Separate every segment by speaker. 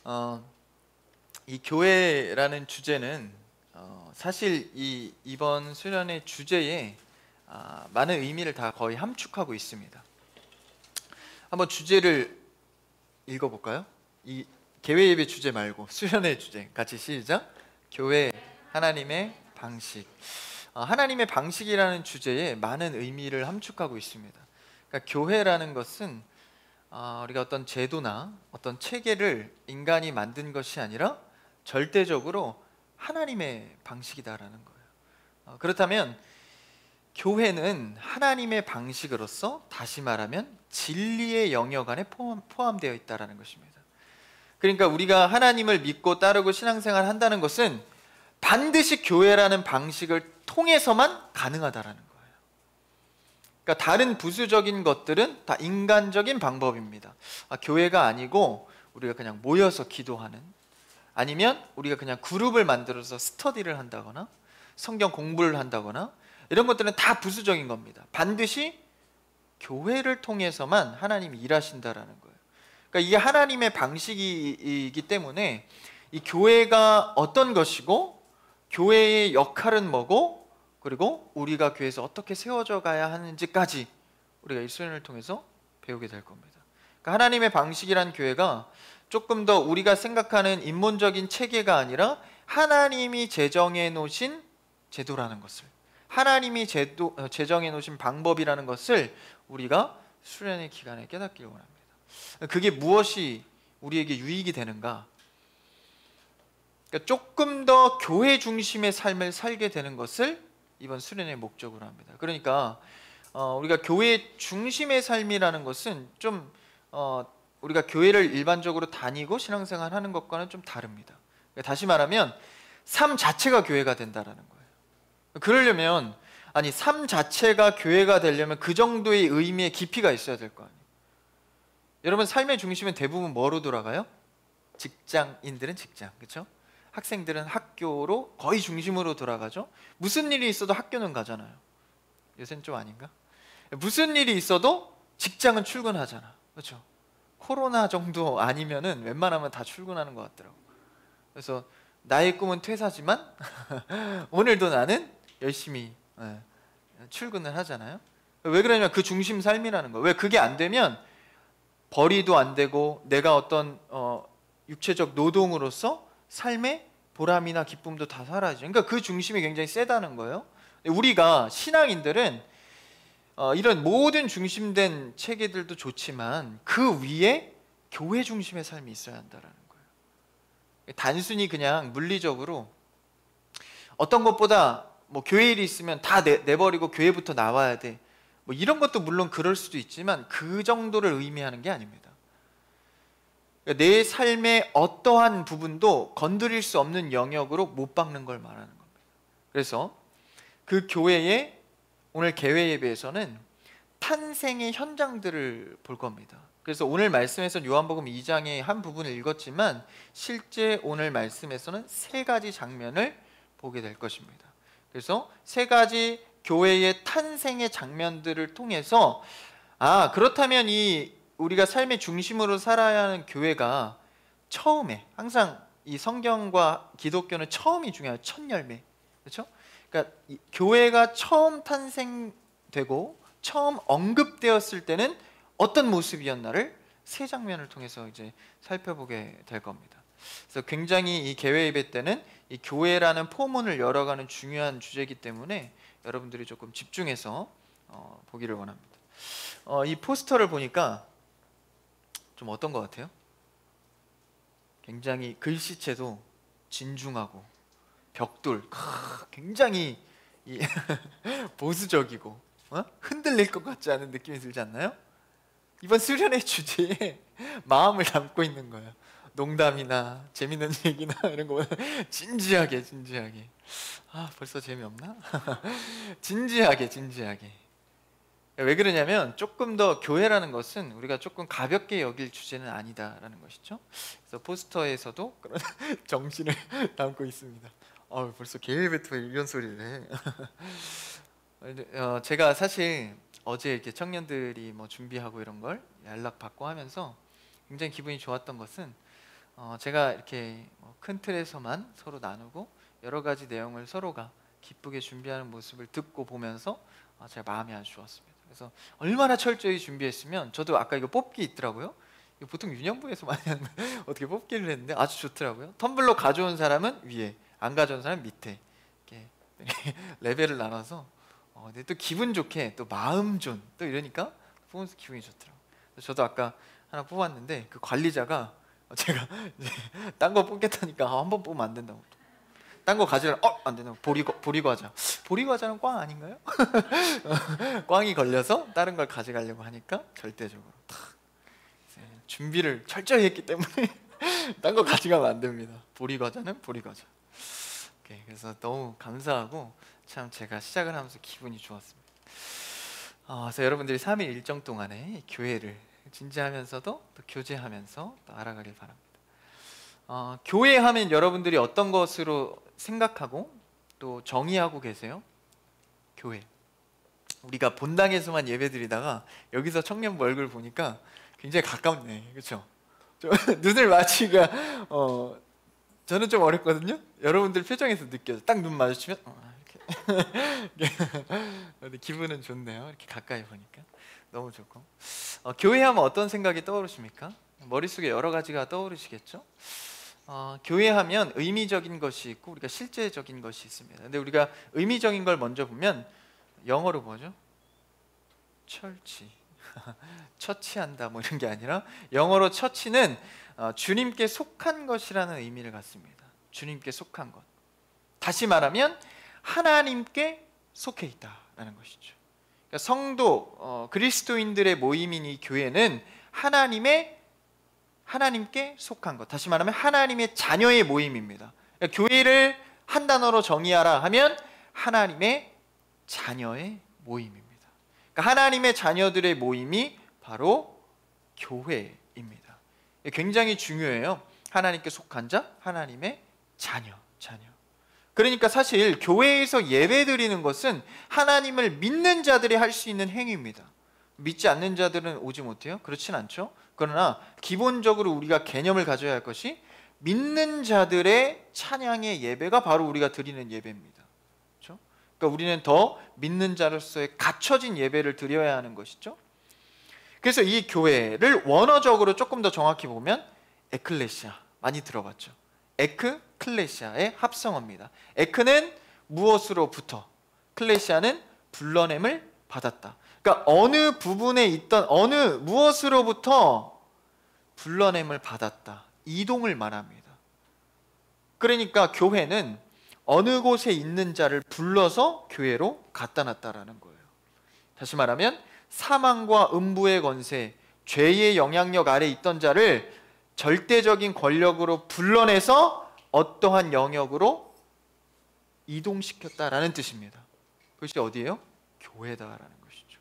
Speaker 1: 어, 이 교회라는 주제는 사실 이번 수련의 주제에 많은 의미를 다 거의 함축하고 있습니다. 한번 주제를 읽어볼까요? 이 개회 예배 주제 말고 수련의 주제 같이 시작. 교회 하나님의 방식. 하나님의 방식이라는 주제에 많은 의미를 함축하고 있습니다. 그러니까 교회라는 것은 우리가 어떤 제도나 어떤 체계를 인간이 만든 것이 아니라 절대적으로 하나님의 방식이다라는 거예요. 그렇다면 교회는 하나님의 방식으로서 다시 말하면 진리의 영역 안에 포함되어 있다는 것입니다. 그러니까 우리가 하나님을 믿고 따르고 신앙생활을 한다는 것은 반드시 교회라는 방식을 통해서만 가능하다는 거예요. 그러니까 다른 부수적인 것들은 다 인간적인 방법입니다. 교회가 아니고 우리가 그냥 모여서 기도하는, 아니면 우리가 그냥 그룹을 만들어서 스터디를 한다거나 성경 공부를 한다거나 이런 것들은 다 부수적인 겁니다. 반드시 교회를 통해서만 하나님이 일하신다라는 거예요. 그러니까 이게 하나님의 방식이기 때문에 이 교회가 어떤 것이고 교회의 역할은 뭐고 그리고 우리가 교회에서 어떻게 세워져 가야 하는지까지 우리가 이 수련을 통해서 배우게 될 겁니다. 그러니까 하나님의 방식이란 교회가 조금 더 우리가 생각하는 인문적인 체계가 아니라 하나님이 제정해 놓으신 제도라는 것을, 하나님이 제정해 놓으신 방법이라는 것을 우리가 수련의 기간에 깨닫기를 원합니다. 그게 무엇이 우리에게 유익이 되는가? 그러니까 조금 더 교회 중심의 삶을 살게 되는 것을 이번 수련의 목적으로 합니다. 그러니까 우리가 교회 중심의 삶이라는 것은 좀 우리가 교회를 일반적으로 다니고 신앙생활 하는 것과는 좀 다릅니다. 그러니까 다시 말하면 삶 자체가 교회가 된다라는 거예요. 그러려면 삶 자체가 교회가 되려면 그 정도의 의미의 깊이가 있어야 될 거 아니에요. 여러분 삶의 중심은 대부분 뭐로 돌아가요? 직장인들은 직장, 그렇죠? 학생들은 학교로 거의 중심으로 돌아가죠. 무슨 일이 있어도 학교는 가잖아요. 요새는 좀 아닌가? 무슨 일이 있어도 직장은 출근하잖아, 그렇죠? 코로나 정도 아니면은 웬만하면 다 출근하는 것 같더라고. 그래서 나의 꿈은 퇴사지만 오늘도 나는 열심히 출근을 하잖아요. 왜 그러냐면 그 중심 삶이라는 거예요. 왜 그게 안 되면 벌이도 안 되고 내가 어떤 육체적 노동으로서 삶의 보람이나 기쁨도 다 사라지죠. 그러니까 그 중심이 굉장히 세다는 거예요. 우리가 신앙인들은 이런 모든 중심된 체계들도 좋지만 그 위에 교회 중심의 삶이 있어야 한다는 거예요. 단순히 그냥 물리적으로 어떤 것보다 뭐 교회 일이 있으면 다 내버리고 교회부터 나와야 돼, 뭐 이런 것도 물론 그럴 수도 있지만 그 정도를 의미하는 게 아닙니다. 내 삶의 어떠한 부분도 건드릴 수 없는 영역으로 못 박는 걸 말하는 겁니다. 그래서 그 교회의 오늘 개회 예배에서는 탄생의 현장들을 볼 겁니다. 그래서 오늘 말씀에서는 요한복음 2장의 한 부분을 읽었지만 실제 오늘 말씀에서는 세 가지 장면을 보게 될 것입니다. 그래서 세 가지 교회의 탄생의 장면들을 통해서 그렇다면 우리가 삶의 중심으로 살아야 하는 교회가 처음에 항상 이 성경과 기독교는 처음이 중요해요. 첫 열매, 그렇죠? 그러니까 교회가 처음 탄생되고 처음 언급되었을 때는 어떤 모습이었나를 세 장면을 통해서 이제 살펴보게 될 겁니다. 그래서 굉장히 이 개회 예배 때는 이 교회라는 포문을 열어가는 중요한 주제이기 때문에 여러분들이 조금 집중해서 보기를 원합니다. 이 포스터를 보니까 좀 어떤 것 같아요? 굉장히 글씨체도 진중하고 벽돌 굉장히 보수적이고 흔들릴 것 같지 않은 느낌이 들지 않나요? 이번 수련의 주제에 마음을 담고 있는 거예요. 농담이나 재밌는 얘기나 이런 거 진지하게 벌써 재미없나? 진지하게 왜 그러냐면 조금 더 교회라는 것은 우리가 조금 가볍게 여길 주제는 아니다라는 것이죠. 그래서 포스터에서도 그런 정신을 담고 있습니다. 벌써 개회부터 이런 소리를 해. 제가 사실 어제 이렇게 청년들이 뭐 준비하고 이런 걸 연락 받고 하면서 굉장히 기분이 좋았던 것은 제가 이렇게 큰 틀에서만 서로 나누고 여러 가지 내용을 서로가 기쁘게 준비하는 모습을 듣고 보면서 제가 마음이 아주 좋았습니다. 그래서 얼마나 철저히 준비했으면, 저도 아까 이거 뽑기 있더라고요. 이거 보통 유년부에서 많이 하는 어떻게 뽑기를 했는데 아주 좋더라고요. 텀블러 가져온 사람은 위에, 안 가져온 사람은 밑에 이렇게 레벨을 나눠서 근데 또 기분 좋게 또 마음존 또 이러니까 보면서 기분이 좋더라고요. 저도 아까 하나 뽑았는데 그 관리자가 제가 딴 거 뽑겠다니까 한번 뽑으면 안 된다고, 딴 거 가지려 안 된다고, 보리과자, 보리과자는 꽝 아닌가요? 꽝이 걸려서 다른 걸 가져가려고 하니까 절대적으로 탁 준비를 철저히 했기 때문에 딴 거 가져가면 안 됩니다. 보리과자는 보리과자. 그래서 너무 감사하고 참 제가 시작을 하면서 기분이 좋았습니다. 그래서 여러분들이 3일 일정 동안에 교회를 진지하면서도 또 교제하면서 또 알아가길 바랍니다. 교회하면 여러분들이 어떤 것으로 생각하고 또 정의하고 계세요? 교회. 우리가 본당에서만 예배드리다가 여기서 청년부 얼굴 보니까 굉장히 가깝네, 그렇죠? 눈을 맞추기가 저는 좀 어렵거든요. 여러분들 표정에서 느껴져. 딱 눈 마주치면 이렇게 기분은 좋네요. 이렇게 가까이 보니까 너무 좋고. 교회하면 어떤 생각이 떠오르십니까? 머릿속에 여러 가지가 떠오르시겠죠? 교회하면 의미적인 것이 있고 우리가 실제적인 것이 있습니다. 근데 우리가 의미적인 걸 먼저 보면 영어로 뭐죠? 철치. 처치한다 뭐 이런 게 아니라 영어로 처치는 주님께 속한 것이라는 의미를 갖습니다. 주님께 속한 것. 다시 말하면 하나님께 속해 있다라는 것이죠. 그러니까 성도 그리스도인들의 모임인 이 교회는 하나님께 속한 것. 다시 말하면 하나님의 자녀의 모임입니다. 그러니까 교회를 한 단어로 정의하라 하면 하나님의 자녀의 모임입니다. 그러니까 하나님의 자녀들의 모임이 바로 교회입니다. 굉장히 중요해요. 하나님께 속한 자, 하나님의 자녀. 그러니까 사실 교회에서 예배드리는 것은 하나님을 믿는 자들이 할 수 있는 행위입니다. 믿지 않는 자들은 오지 못해요? 그렇진 않죠. 그러나 기본적으로 우리가 개념을 가져야 할 것이 믿는 자들의 찬양의 예배가 바로 우리가 드리는 예배입니다. 그렇죠? 그러니까 우리는 더 믿는 자로서의 갖춰진 예배를 드려야 하는 것이죠. 그래서 이 교회를 원어적으로 조금 더 정확히 보면 에클레시아, 많이 들어봤죠. 에크클레시아의 합성어입니다. 에크는 무엇으로부터, 클레시아는 불러냄을 받았다. 그러니까 어느 부분에 있던 어느 무엇으로부터 불러냄을 받았다, 이동을 말합니다. 그러니까 교회는 어느 곳에 있는 자를 불러서 교회로 갖다 놨다라는 거예요. 다시 말하면 사망과 음부의 권세, 죄의 영향력 아래 있던 자를 절대적인 권력으로 불러내서 어떠한 영역으로 이동시켰다라는 뜻입니다. 그것이 어디예요? 교회다라는 것이죠.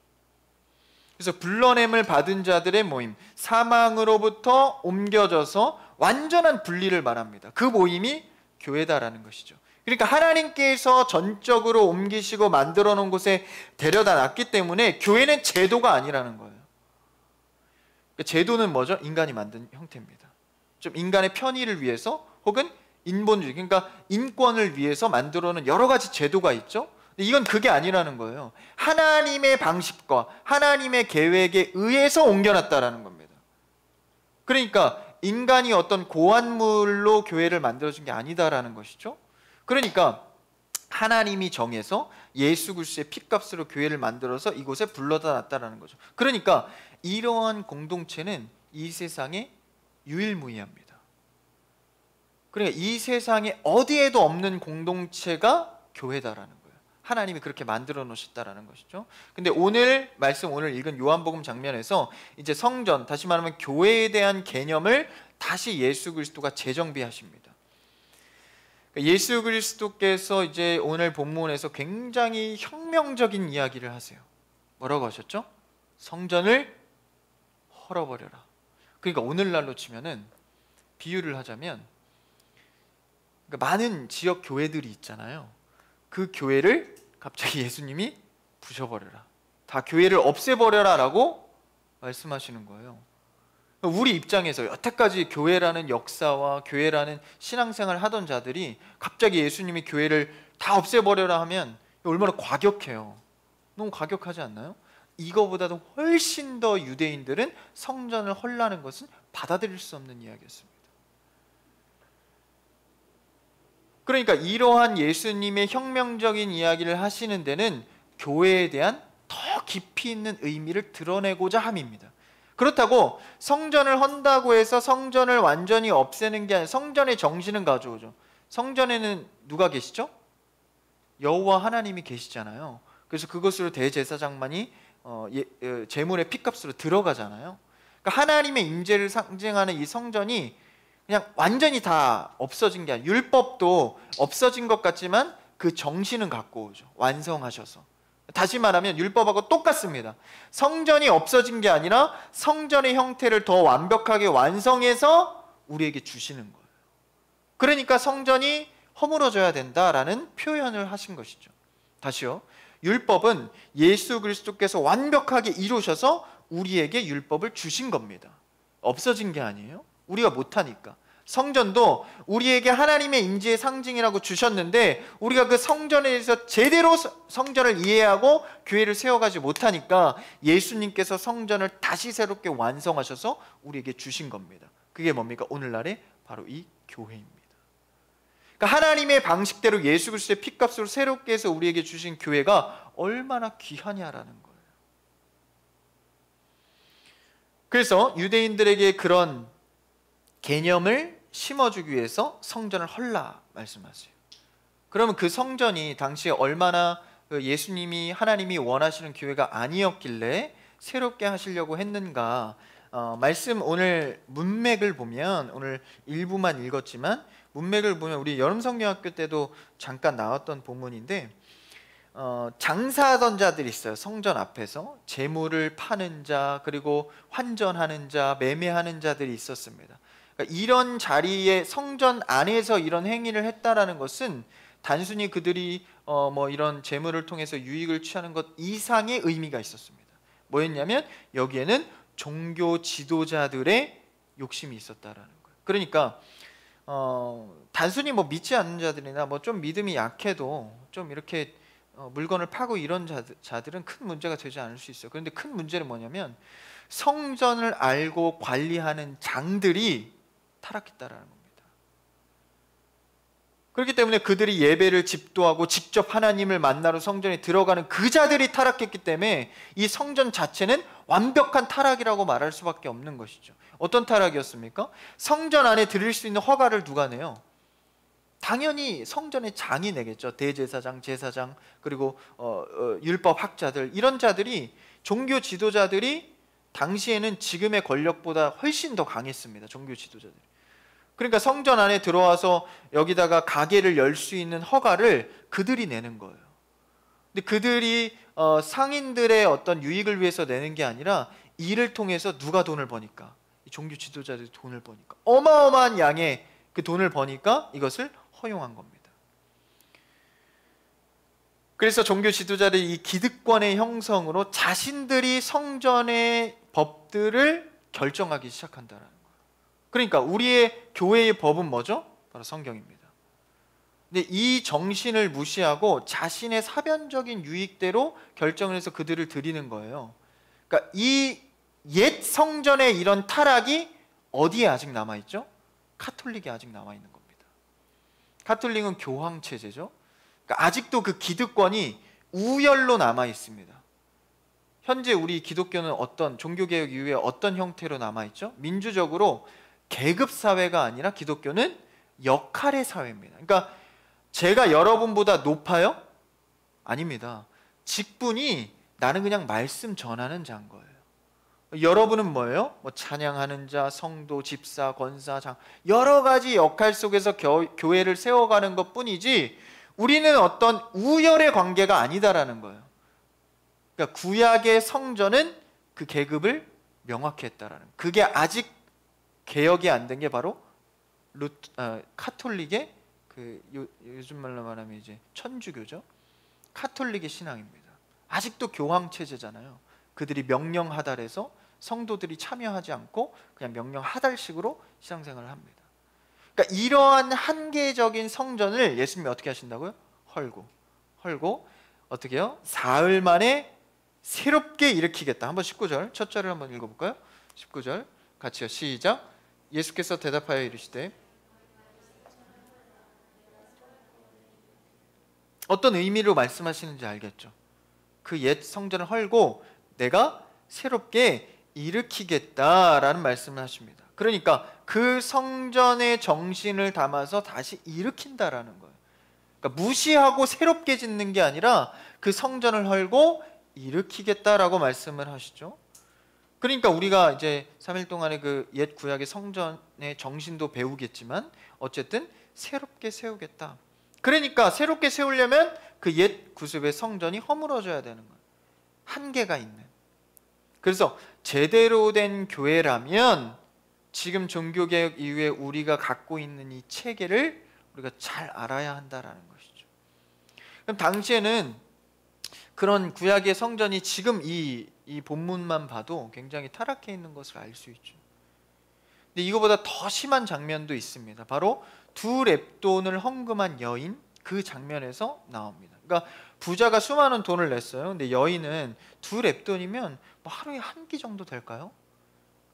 Speaker 1: 그래서 불러냄을 받은 자들의 모임, 사망으로부터 옮겨져서 완전한 분리를 말합니다. 그 모임이 교회다라는 것이죠. 그러니까 하나님께서 전적으로 옮기시고 만들어 놓은 곳에 데려다 놨기 때문에 교회는 제도가 아니라는 거예요. 제도는 뭐죠? 인간이 만든 형태입니다. 좀 인간의 편의를 위해서 혹은 인본주의, 그러니까 인권을 위해서 만들어 놓은 여러 가지 제도가 있죠. 이건 그게 아니라는 거예요. 하나님의 방식과 하나님의 계획에 의해서 옮겨놨다라는 겁니다. 그러니까 인간이 어떤 고안물로 교회를 만들어준 게 아니다라는 것이죠. 그러니까 하나님이 정해서 예수 그리스도의 핏값으로 교회를 만들어서 이곳에 불러다 놨다라는 거죠. 그러니까 이러한 공동체는 이 세상에 유일무이합니다. 그러니까 이 세상에 어디에도 없는 공동체가 교회다라는 거예요. 하나님이 그렇게 만들어 놓으셨다라는 것이죠. 근데 오늘 말씀, 오늘 읽은 요한복음 장면에서 이제 성전, 다시 말하면 교회에 대한 개념을 다시 예수 그리스도가 재정비하십니다. 예수 그리스도께서 이제 오늘 본문에서 굉장히 혁명적인 이야기를 하세요. 뭐라고 하셨죠? 성전을 헐어버려라. 그러니까 오늘날로 치면은 비유를 하자면, 그러니까 많은 지역 교회들이 있잖아요. 그 교회를 갑자기 예수님이 부셔버려라, 다 교회를 없애버려라 라고 말씀하시는 거예요. 우리 입장에서 여태까지 교회라는 역사와 교회라는 신앙생활을 하던 자들이 갑자기 예수님이 교회를 다 없애버려라 하면 얼마나 과격해요. 너무 과격하지 않나요? 이거보다도 훨씬 더 유대인들은 성전을 헐라는 것은 받아들일 수 없는 이야기였습니다. 그러니까 이러한 예수님의 혁명적인 이야기를 하시는 데는 교회에 대한 더 깊이 있는 의미를 드러내고자 함입니다. 그렇다고 성전을 헌다고 해서 성전을 완전히 없애는 게 아니라 성전의 정신은 가져오죠. 성전에는 누가 계시죠? 여호와 하나님이 계시잖아요. 그래서 그것으로 대제사장만이 제물의 피값으로 들어가잖아요. 그러니까 하나님의 임재를 상징하는 이 성전이 그냥 완전히 다 없어진 게 아니라 율법도 없어진 것 같지만 그 정신은 갖고 오죠. 완성하셔서. 다시 말하면 율법하고 똑같습니다. 성전이 없어진 게 아니라 성전의 형태를 더 완벽하게 완성해서 우리에게 주시는 거예요. 그러니까 성전이 허물어져야 된다라는 표현을 하신 것이죠. 다시요. 율법은 예수 그리스도께서 완벽하게 이루셔서 우리에게 율법을 주신 겁니다. 없어진 게 아니에요. 우리가 못하니까. 성전도 우리에게 하나님의 임재의 상징이라고 주셨는데 우리가 그 성전에 대해서 제대로 성전을 이해하고 교회를 세워가지 못하니까 예수님께서 성전을 다시 새롭게 완성하셔서 우리에게 주신 겁니다. 그게 뭡니까? 오늘날의 바로 이 교회입니다. 그러니까 하나님의 방식대로 예수 그리스도의 피값으로 새롭게 해서 우리에게 주신 교회가 얼마나 귀하냐라는 거예요. 그래서 유대인들에게 그런 개념을 심어주기 위해서 성전을 헐라 말씀하세요. 그러면 그 성전이 당시에 얼마나 예수님이 하나님이 원하시는 교회가 아니었길래 새롭게 하시려고 했는가. 말씀 오늘 문맥을 보면 오늘 일부만 읽었지만 문맥을 보면 우리 여름성경학교 때도 잠깐 나왔던 본문인데 장사하던 자들이 있어요. 성전 앞에서 재물을 파는 자 그리고 환전하는 자 매매하는 자들이 있었습니다. 그러니까 이런 자리에 성전 안에서 이런 행위를 했다라는 것은 단순히 그들이 이런 재물을 통해서 유익을 취하는 것 이상의 의미가 있었습니다. 뭐였냐면 여기에는 종교 지도자들의 욕심이 있었다라는 거예요. 그러니까 단순히 믿지 않는 자들이나 좀 믿음이 약해도 좀 이렇게 물건을 파고 이런 자들은 큰 문제가 되지 않을 수 있어요. 그런데 큰 문제는 뭐냐면 성전을 알고 관리하는 장들이 타락했다라는 겁니다. 그렇기 때문에 그들이 예배를 집도하고 직접 하나님을 만나러 성전에 들어가는 그 자들이 타락했기 때문에 이 성전 자체는 완벽한 타락이라고 말할 수밖에 없는 것이죠. 어떤 타락이었습니까? 성전 안에 들일 수 있는 허가를 누가 내요? 당연히 성전의 장이 내겠죠. 대제사장, 제사장, 그리고 율법 학자들, 이런 자들이, 종교 지도자들이 당시에는 지금의 권력보다 훨씬 더 강했습니다. 종교 지도자들이. 그러니까 성전 안에 들어와서 여기다가 가게를 열 수 있는 허가를 그들이 내는 거예요. 근데 그들이 상인들의 어떤 유익을 위해서 내는 게 아니라 이를 통해서 누가 돈을 버니까? 이 종교 지도자들이 돈을 버니까. 어마어마한 양의 그 돈을 버니까 이것을 허용한 겁니다. 그래서 종교 지도자들이 이 기득권의 형성으로 자신들이 성전의 법들을 결정하기 시작한다는 거예요. 그러니까 우리의 교회의 법은 뭐죠? 바로 성경입니다. 근데 이 정신을 무시하고 자신의 사변적인 유익대로 결정을 해서 그들을 드리는 거예요. 그러니까 이 옛 성전의 이런 타락이 어디에 아직 남아있죠? 카톨릭에 아직 남아있는 겁니다. 카톨릭은 교황 체제죠. 그러니까 아직도 그 기득권이 우열로 남아 있습니다. 현재 우리 기독교는 어떤 종교개혁 이후에 어떤 형태로 남아 있죠? 민주적으로 계급 사회가 아니라 기독교는 역할의 사회입니다. 그러니까 제가 여러분보다 높아요? 아닙니다. 직분이 나는 그냥 말씀 전하는 자인 거예요. 여러분은 뭐예요? 찬양하는 자, 성도, 집사, 권사, 장, 여러 가지 역할 속에서 교회를 세워가는 것 뿐이지 우리는 어떤 우열의 관계가 아니다라는 거예요. 그러니까 구약의 성전은 그 계급을 명확히 했다라는 거예요. 그게 아직 개혁이 안 된 게 바로 카톨릭의 요즘 말로 말하면 이제 천주교죠. 카톨릭의 신앙입니다. 아직도 교황 체제잖아요. 그들이 명령하달해서 성도들이 참여하지 않고 그냥 명령 하달식으로 신앙생활을 합니다. 그러니까 이러한 한계적인 성전을 예수님이 어떻게 하신다고요? 헐고 어떻게 해요? 사흘 만에 새롭게 일으키겠다. 한번 19절 첫 절을 한번 읽어볼까요? 19절 같이요. 시작. 예수께서 대답하여 이르시되. 어떤 의미로 말씀하시는지 알겠죠? 그 옛 성전을 헐고 내가 새롭게 일으키겠다라는 말씀을 하십니다. 그러니까 그 성전의 정신을 담아서 다시 일으킨다라는 거예요. 그러니까 무시하고 새롭게 짓는 게 아니라 그 성전을 헐고 일으키겠다라고 말씀을 하시죠. 그러니까 우리가 이제 3일 동안에 그 옛 구약의 성전의 정신도 배우겠지만 어쨌든 새롭게 세우겠다. 그러니까 새롭게 세우려면 그 옛 구습의 성전이 허물어져야 되는 거예요. 한계가 있는. 그래서 제대로 된 교회라면 지금 종교개혁 이후에 우리가 갖고 있는 이 체계를 우리가 잘 알아야 한다라는 것이죠. 그럼 당시에는 그런 구약의 성전이 지금 이 본문만 봐도 굉장히 타락해 있는 것을 알 수 있죠. 근데 이거보다 더 심한 장면도 있습니다. 바로 두 렙돈을 헌금한 여인, 그 장면에서 나옵니다. 그러니까 부자가 수많은 돈을 냈어요. 근데 여인은 두 렙돈이면 뭐 하루에 한 끼 정도 될까요?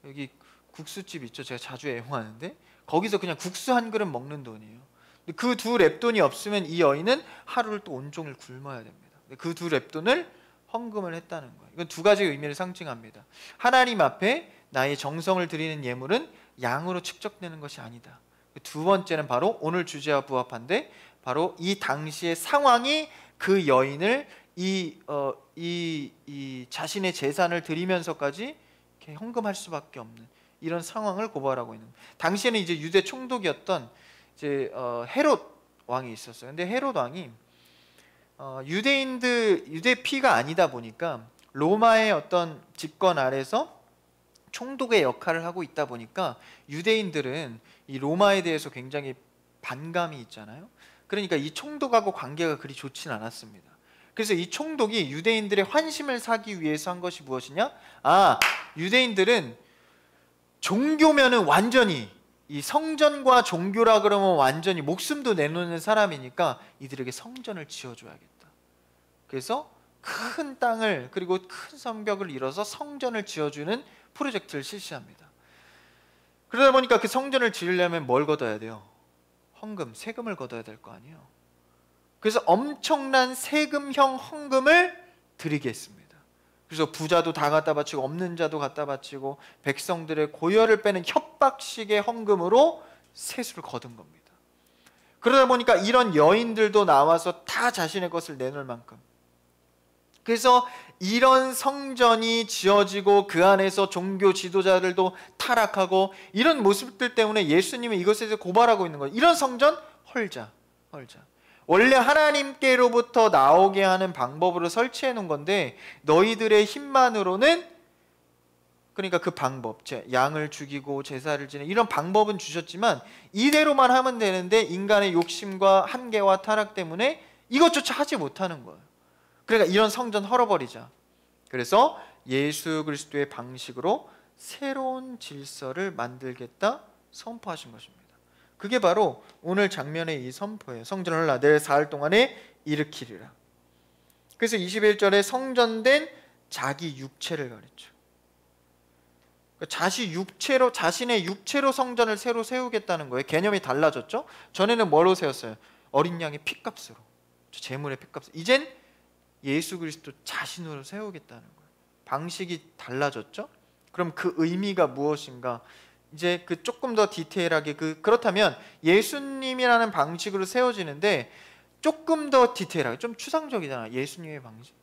Speaker 1: 여기 국수집 있죠. 제가 자주 애용하는데 거기서 그냥 국수 한 그릇 먹는 돈이에요. 그 두 렙돈이 없으면 이 여인은 하루를 또 온종일 굶어야 됩니다. 그 두 렙돈을 헌금을 했다는 거예요. 이건 두 가지 의미를 상징합니다. 하나님 앞에 나의 정성을 드리는 예물은 양으로 측정되는 것이 아니다. 두 번째는 바로 오늘 주제와 부합한데 바로 이 당시의 상황이 그 여인을 이 자신의 재산을 드리면서까지 이렇게 헌금할 수밖에 없는 이런 상황을 고발하고 있는 거예요. 당시에는 이제 유대 총독이었던 이제 헤롯 왕이 있었어요. 근데 헤롯 왕이 유대 피가 아니다 보니까 로마의 어떤 집권 아래서 총독의 역할을 하고 있다 보니까 유대인들은 이 로마에 대해서 굉장히 반감이 있잖아요. 그러니까 이 총독하고 관계가 그리 좋진 않았습니다. 그래서 이 총독이 유대인들의 환심을 사기 위해서 한 것이 무엇이냐? 유대인들은 종교면은 완전히 이 성전과 종교라 그러면 완전히 목숨도 내놓는 사람이니까 이들에게 성전을 지어줘야겠다. 그래서 큰 땅을 그리고 큰 성벽을 이뤄서 성전을 지어주는 프로젝트를 실시합니다. 그러다 보니까 그 성전을 지으려면 뭘 걷어야 돼요? 헌금, 세금을 걷어야 될 거 아니에요. 그래서 엄청난 세금형 헌금을 드리게 했습니다. 그래서 부자도 다 갖다 바치고 없는 자도 갖다 바치고 백성들의 고열을 빼는 협박식의 헌금으로 세수를 거둔 겁니다. 그러다 보니까 이런 여인들도 나와서 다 자신의 것을 내놓을 만큼, 그래서 이런 성전이 지어지고 그 안에서 종교 지도자들도 타락하고 이런 모습들 때문에 예수님은 이것에 대해서 고발하고 있는 거예요. 이런 성전 헐자. 원래 하나님께로부터 나오게 하는 방법으로 설치해 놓은 건데 너희들의 힘만으로는, 그러니까 그 방법, 양을 죽이고 제사를 지내는 이런 방법은 주셨지만 이대로만 하면 되는데 인간의 욕심과 한계와 타락 때문에 이것조차 하지 못하는 거예요. 그러니까 이런 성전 헐어버리자. 그래서 예수 그리스도의 방식으로 새로운 질서를 만들겠다 선포하신 것입니다. 그게 바로 오늘 장면의 이 선포예요. 성전을 헐라 내일 사흘 동안에 일으키리라. 그래서 21절에 성전된 자기 육체를 가르쳐. 자신의 육체로 성전을 새로 세우겠다는 거예요. 개념이 달라졌죠. 전에는 뭐로 세웠어요? 어린 양의 피값으로, 제물의 피값으로. 이젠 예수 그리스도 자신으로 세우겠다는 거예요. 방식이 달라졌죠. 그럼 그 의미가 무엇인가? 이제 그 조금 더 디테일하게 그렇다면 예수님이라는 방식으로 세워지는데 조금 더 디테일하게, 좀 추상적이잖아. 예수님의 방식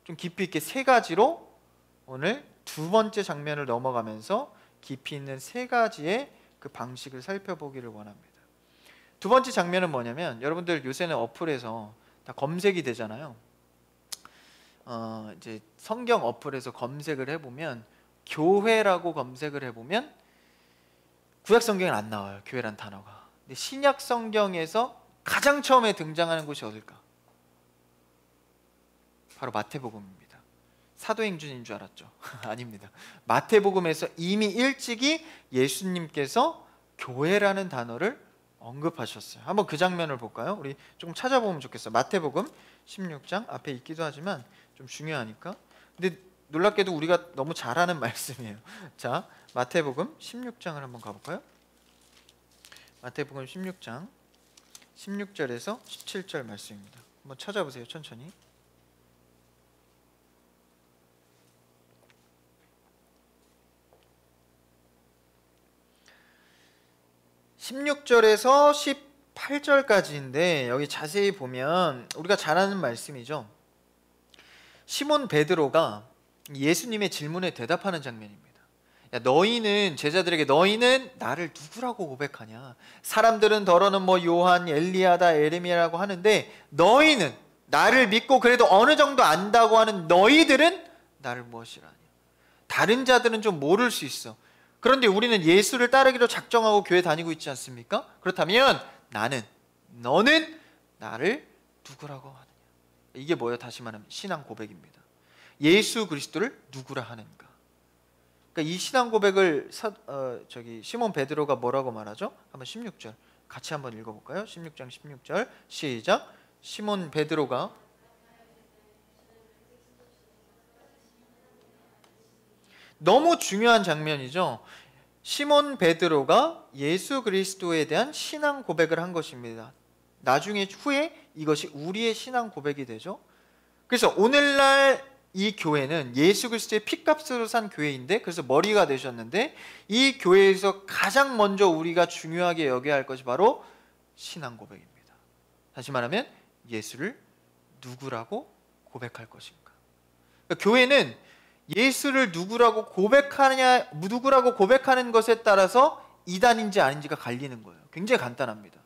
Speaker 1: 좀 깊이 있게 세 가지로 오늘 두 번째 장면을 넘어가면서 깊이 있는 세 가지의 그 방식을 살펴보기를 원합니다. 두 번째 장면은 뭐냐면, 여러분들 요새는 어플에서 다 검색이 되잖아요. 이제 성경 어플에서 검색을 해보면 교회라고 검색을 해보면 구약 성경은 안 나와요. 교회란 단어가. 근데 신약 성경에서 가장 처음에 등장하는 곳이 어딜까? 바로 마태복음입니다. 사도행전인 줄 알았죠? 아닙니다. 마태복음에서 이미 일찍이 예수님께서 교회라는 단어를 언급하셨어요. 한번 그 장면을 볼까요? 우리 조금 찾아보면 좋겠어요. 마태복음 16장 앞에 있기도 하지만 좀 중요하니까. 근데 놀랍게도 우리가 너무 잘 아는 말씀이에요. 자, 마태복음 16장을 한번 가볼까요? 마태복음 16장 16절에서 17절 말씀입니다. 한번 찾아보세요. 천천히. 16절에서 18절까지인데 여기 자세히 보면 우리가 잘 아는 말씀이죠. 시몬 베드로가 예수님의 질문에 대답하는 장면입니다. 야, 너희는 제자들에게 너희는 나를 누구라고 고백하냐? 사람들은 더러는 뭐 요한, 엘리야다, 에레미야라고 하는데 너희는 나를 믿고 그래도 어느 정도 안다고 하는 너희들은 나를 무엇이라 하냐? 다른 자들은 좀 모를 수 있어. 그런데 우리는 예수를 따르기로 작정하고 교회 다니고 있지 않습니까? 그렇다면 너는 나를 누구라고 하느냐? 이게 뭐예요? 다시 말하면 신앙 고백입니다. 예수 그리스도를 누구라 하는가? 그러니까 이 신앙 고백을 시몬 베드로가 뭐라고 말하죠? 한번 16절 같이 한번 읽어볼까요? 16장 16절 시작. 시몬 베드로가 너무 중요한 장면이죠. 시몬 베드로가 예수 그리스도에 대한 신앙 고백을 한 것입니다. 나중에 후에 이것이 우리의 신앙 고백이 되죠. 그래서 오늘날 이 교회는 예수 그리스도의 피값으로 산 교회인데, 그래서 머리가 되셨는데, 이 교회에서 가장 먼저 우리가 중요하게 여겨야 할 것이 바로 신앙 고백입니다. 다시 말하면 예수를 누구라고 고백할 것인가. 그러니까 교회는 예수를 누구라고 고백하는 것에 따라서 이단인지 아닌지가 갈리는 거예요. 굉장히 간단합니다.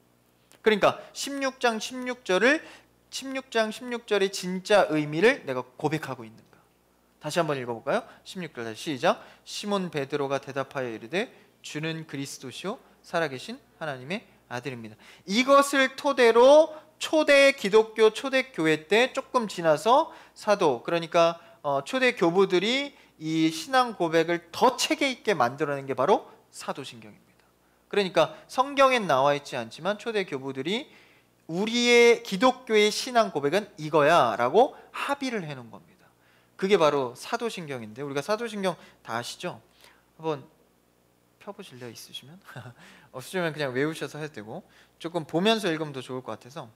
Speaker 1: 그러니까 16장 16절의 진짜 의미를 내가 고백하고 있는가. 다시 한번 읽어볼까요? 16절 시작. 시몬 베드로가 대답하여 이르되 주는 그리스도시요 살아계신 하나님의 아들입니다. 이것을 토대로 초대 기독교 초대교회 때 조금 지나서 사도, 그러니까 초대 교부들이 이 신앙 고백을 더 체계 있게 만들어낸 게 바로 사도신경입니다. 그러니까 성경엔 나와 있지 않지만 초대 교부들이 우리의 기독교의 신앙 고백은 이거야 라고 합의를 해놓은 겁니다. 그게 바로 사도신경인데, 우리가 사도신경 다 아시죠? 한번 펴보실래요? 있으시면? 없으시면 그냥 외우셔서 해도 되고, 조금 보면서 읽으면 더 좋을 것 같아서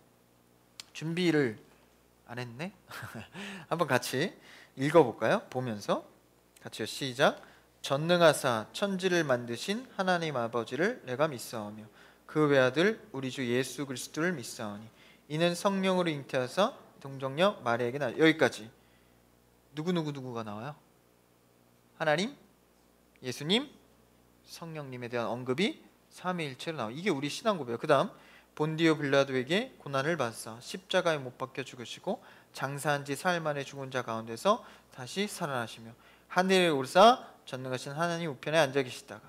Speaker 1: 준비를 안 했네? 한번 같이 읽어볼까요? 보면서 같이요. 시작. 전능하사 천지를 만드신 하나님 아버지를 내가 믿사오며 그 외아들 우리 주 예수 그리스도를 믿사오니 이는 성령으로 잉태하사 동정녀 마리아에게 나. 여기까지 누구가 나와요? 하나님, 예수님, 성령님에 대한 언급이 삼위일체로 나와요. 이게 우리 신앙 고백이에요. 그 다음 본디오 빌라도에게 고난을 받사 십자가에 못 박혀 죽으시고 장사한 지 사흘 만에 죽은 자 가운데서 다시 살아나시며 하늘에 오르사 전능하신 하나님 우편에 앉아 계시다가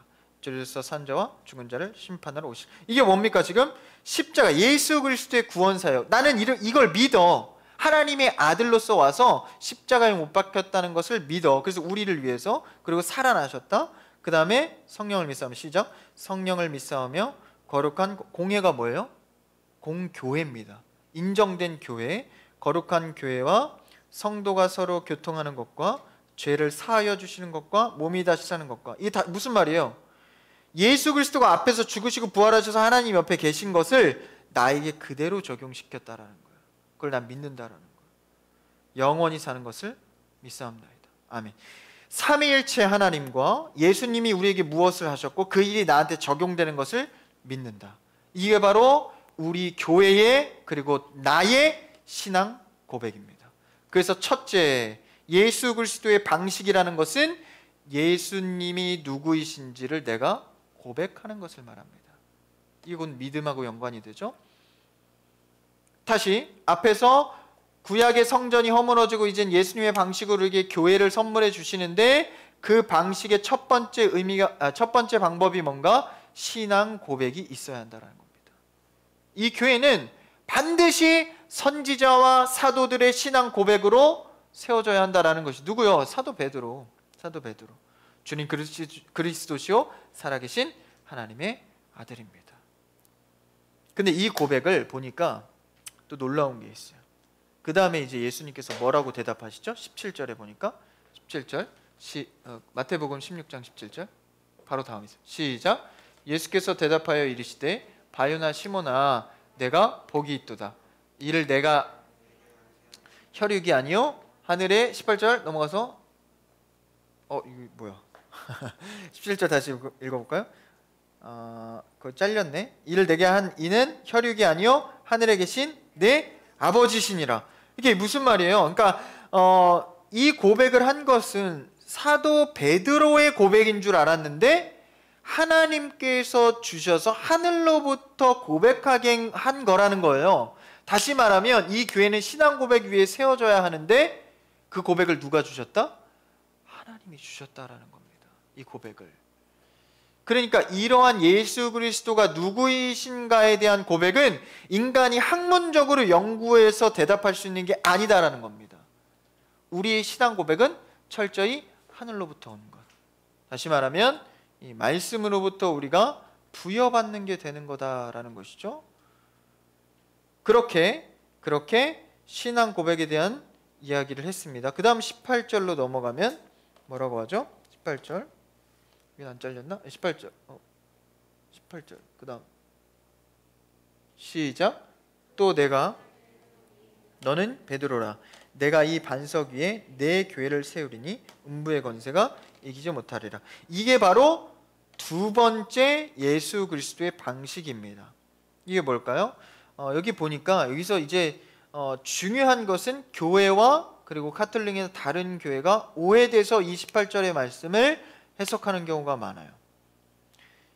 Speaker 1: 저리로서 산자와 죽은 자를 심판하러 오실. 이게 뭡니까? 지금 십자가, 예수 그리스도의 구원사역. 나는 이걸 믿어. 하나님의 아들로서 와서 십자가에 못 박혔다는 것을 믿어. 그래서 우리를 위해서, 그리고 살아나셨다. 그 다음에 성령을 믿사오며 시작. 성령을 믿사오며 거룩한 공회가 뭐예요? 공교회입니다. 인정된 교회, 거룩한 교회와 성도가 서로 교통하는 것과 죄를 사하여 주시는 것과 몸이 다시 사는 것과, 이게 다 무슨 말이에요? 예수 그리스도가 앞에서 죽으시고 부활하셔서 하나님 옆에 계신 것을 나에게 그대로 적용시켰다라는 거예요. 그걸 난 믿는다라는 거예요. 영원히 사는 것을 믿사옵나이다. 아멘. 삼위일체 하나님과 예수님이 우리에게 무엇을 하셨고 그 일이 나한테 적용되는 것을 믿는다. 이게 바로 우리 교회의, 그리고 나의 신앙 고백입니다. 그래서 첫째, 예수 그리스도의 방식이라는 것은 예수님이 누구이신지를 내가 고백하는 것을 말합니다. 이건 믿음하고 연관이 되죠. 다시 앞에서 구약의 성전이 허물어지고 이젠 예수님의 방식으로 이렇게 교회를 선물해 주시는데, 그 방식의 첫 번째 방법이 뭔가? 신앙 고백이 있어야 한다는 겁니다. 이 교회는 반드시 선지자와 사도들의 신앙 고백으로 세워져야 한다라는 것이 누구요? 사도 베드로. 사도 베드로. 주님 그리스도시요 살아계신 하나님의 아들입니다. 근데 이 고백을 보니까 또 놀라운 게 있어요. 그 다음에 이제 예수님께서 뭐라고 대답하시죠? 17절에 보니까 17절 마태복음 16장 17절 바로 다음에 있어요. 시작. 예수께서 대답하여 이르시되 바요나 시몬아 내가 복이 있도다. 이를 내가 혈육이 아니요 하늘의 18절 넘어가서 이거 뭐야 17절 다시 읽어볼까요? 그거 잘렸네. 이를 내게 한 이는 혈육이 아니요 하늘에 계신 내 아버지시니라. 이게 무슨 말이에요? 그러니까 이 고백을 한 것은 사도 베드로의 고백인 줄 알았는데 하나님께서 주셔서 하늘로부터 고백하게 한 거라는 거예요. 다시 말하면 이 교회는 신앙 고백 위에 세워져야 하는데 그 고백을 누가 주셨다? 하나님이 주셨다라는 겁니다. 이 고백을. 그러니까 이러한 예수 그리스도가 누구이신가에 대한 고백은 인간이 학문적으로 연구해서 대답할 수 있는 게 아니다라는 겁니다. 우리의 신앙 고백은 철저히 하늘로부터 온 것. 다시 말하면 이 말씀으로부터 우리가 부여받는 게 되는 거다라는 것이죠. 그렇게 신앙 고백에 대한 이야기를 했습니다. 그 다음 18절로 넘어가면 뭐라고 하죠? 18절 이게 안 잘렸나? 18절 18절 그 다음 시작. 또 내가 너는 베드로라 내가 이 반석 위에 내 교회를 세우리니 음부의 권세가 이기지 못하리라. 이게 바로 두 번째 예수 그리스도의 방식입니다. 이게 뭘까요? 여기 보니까 여기서 이제 중요한 것은 교회와 그리고 카톨릭이나 다른 교회가 오해돼서 28절의 말씀을 해석하는 경우가 많아요.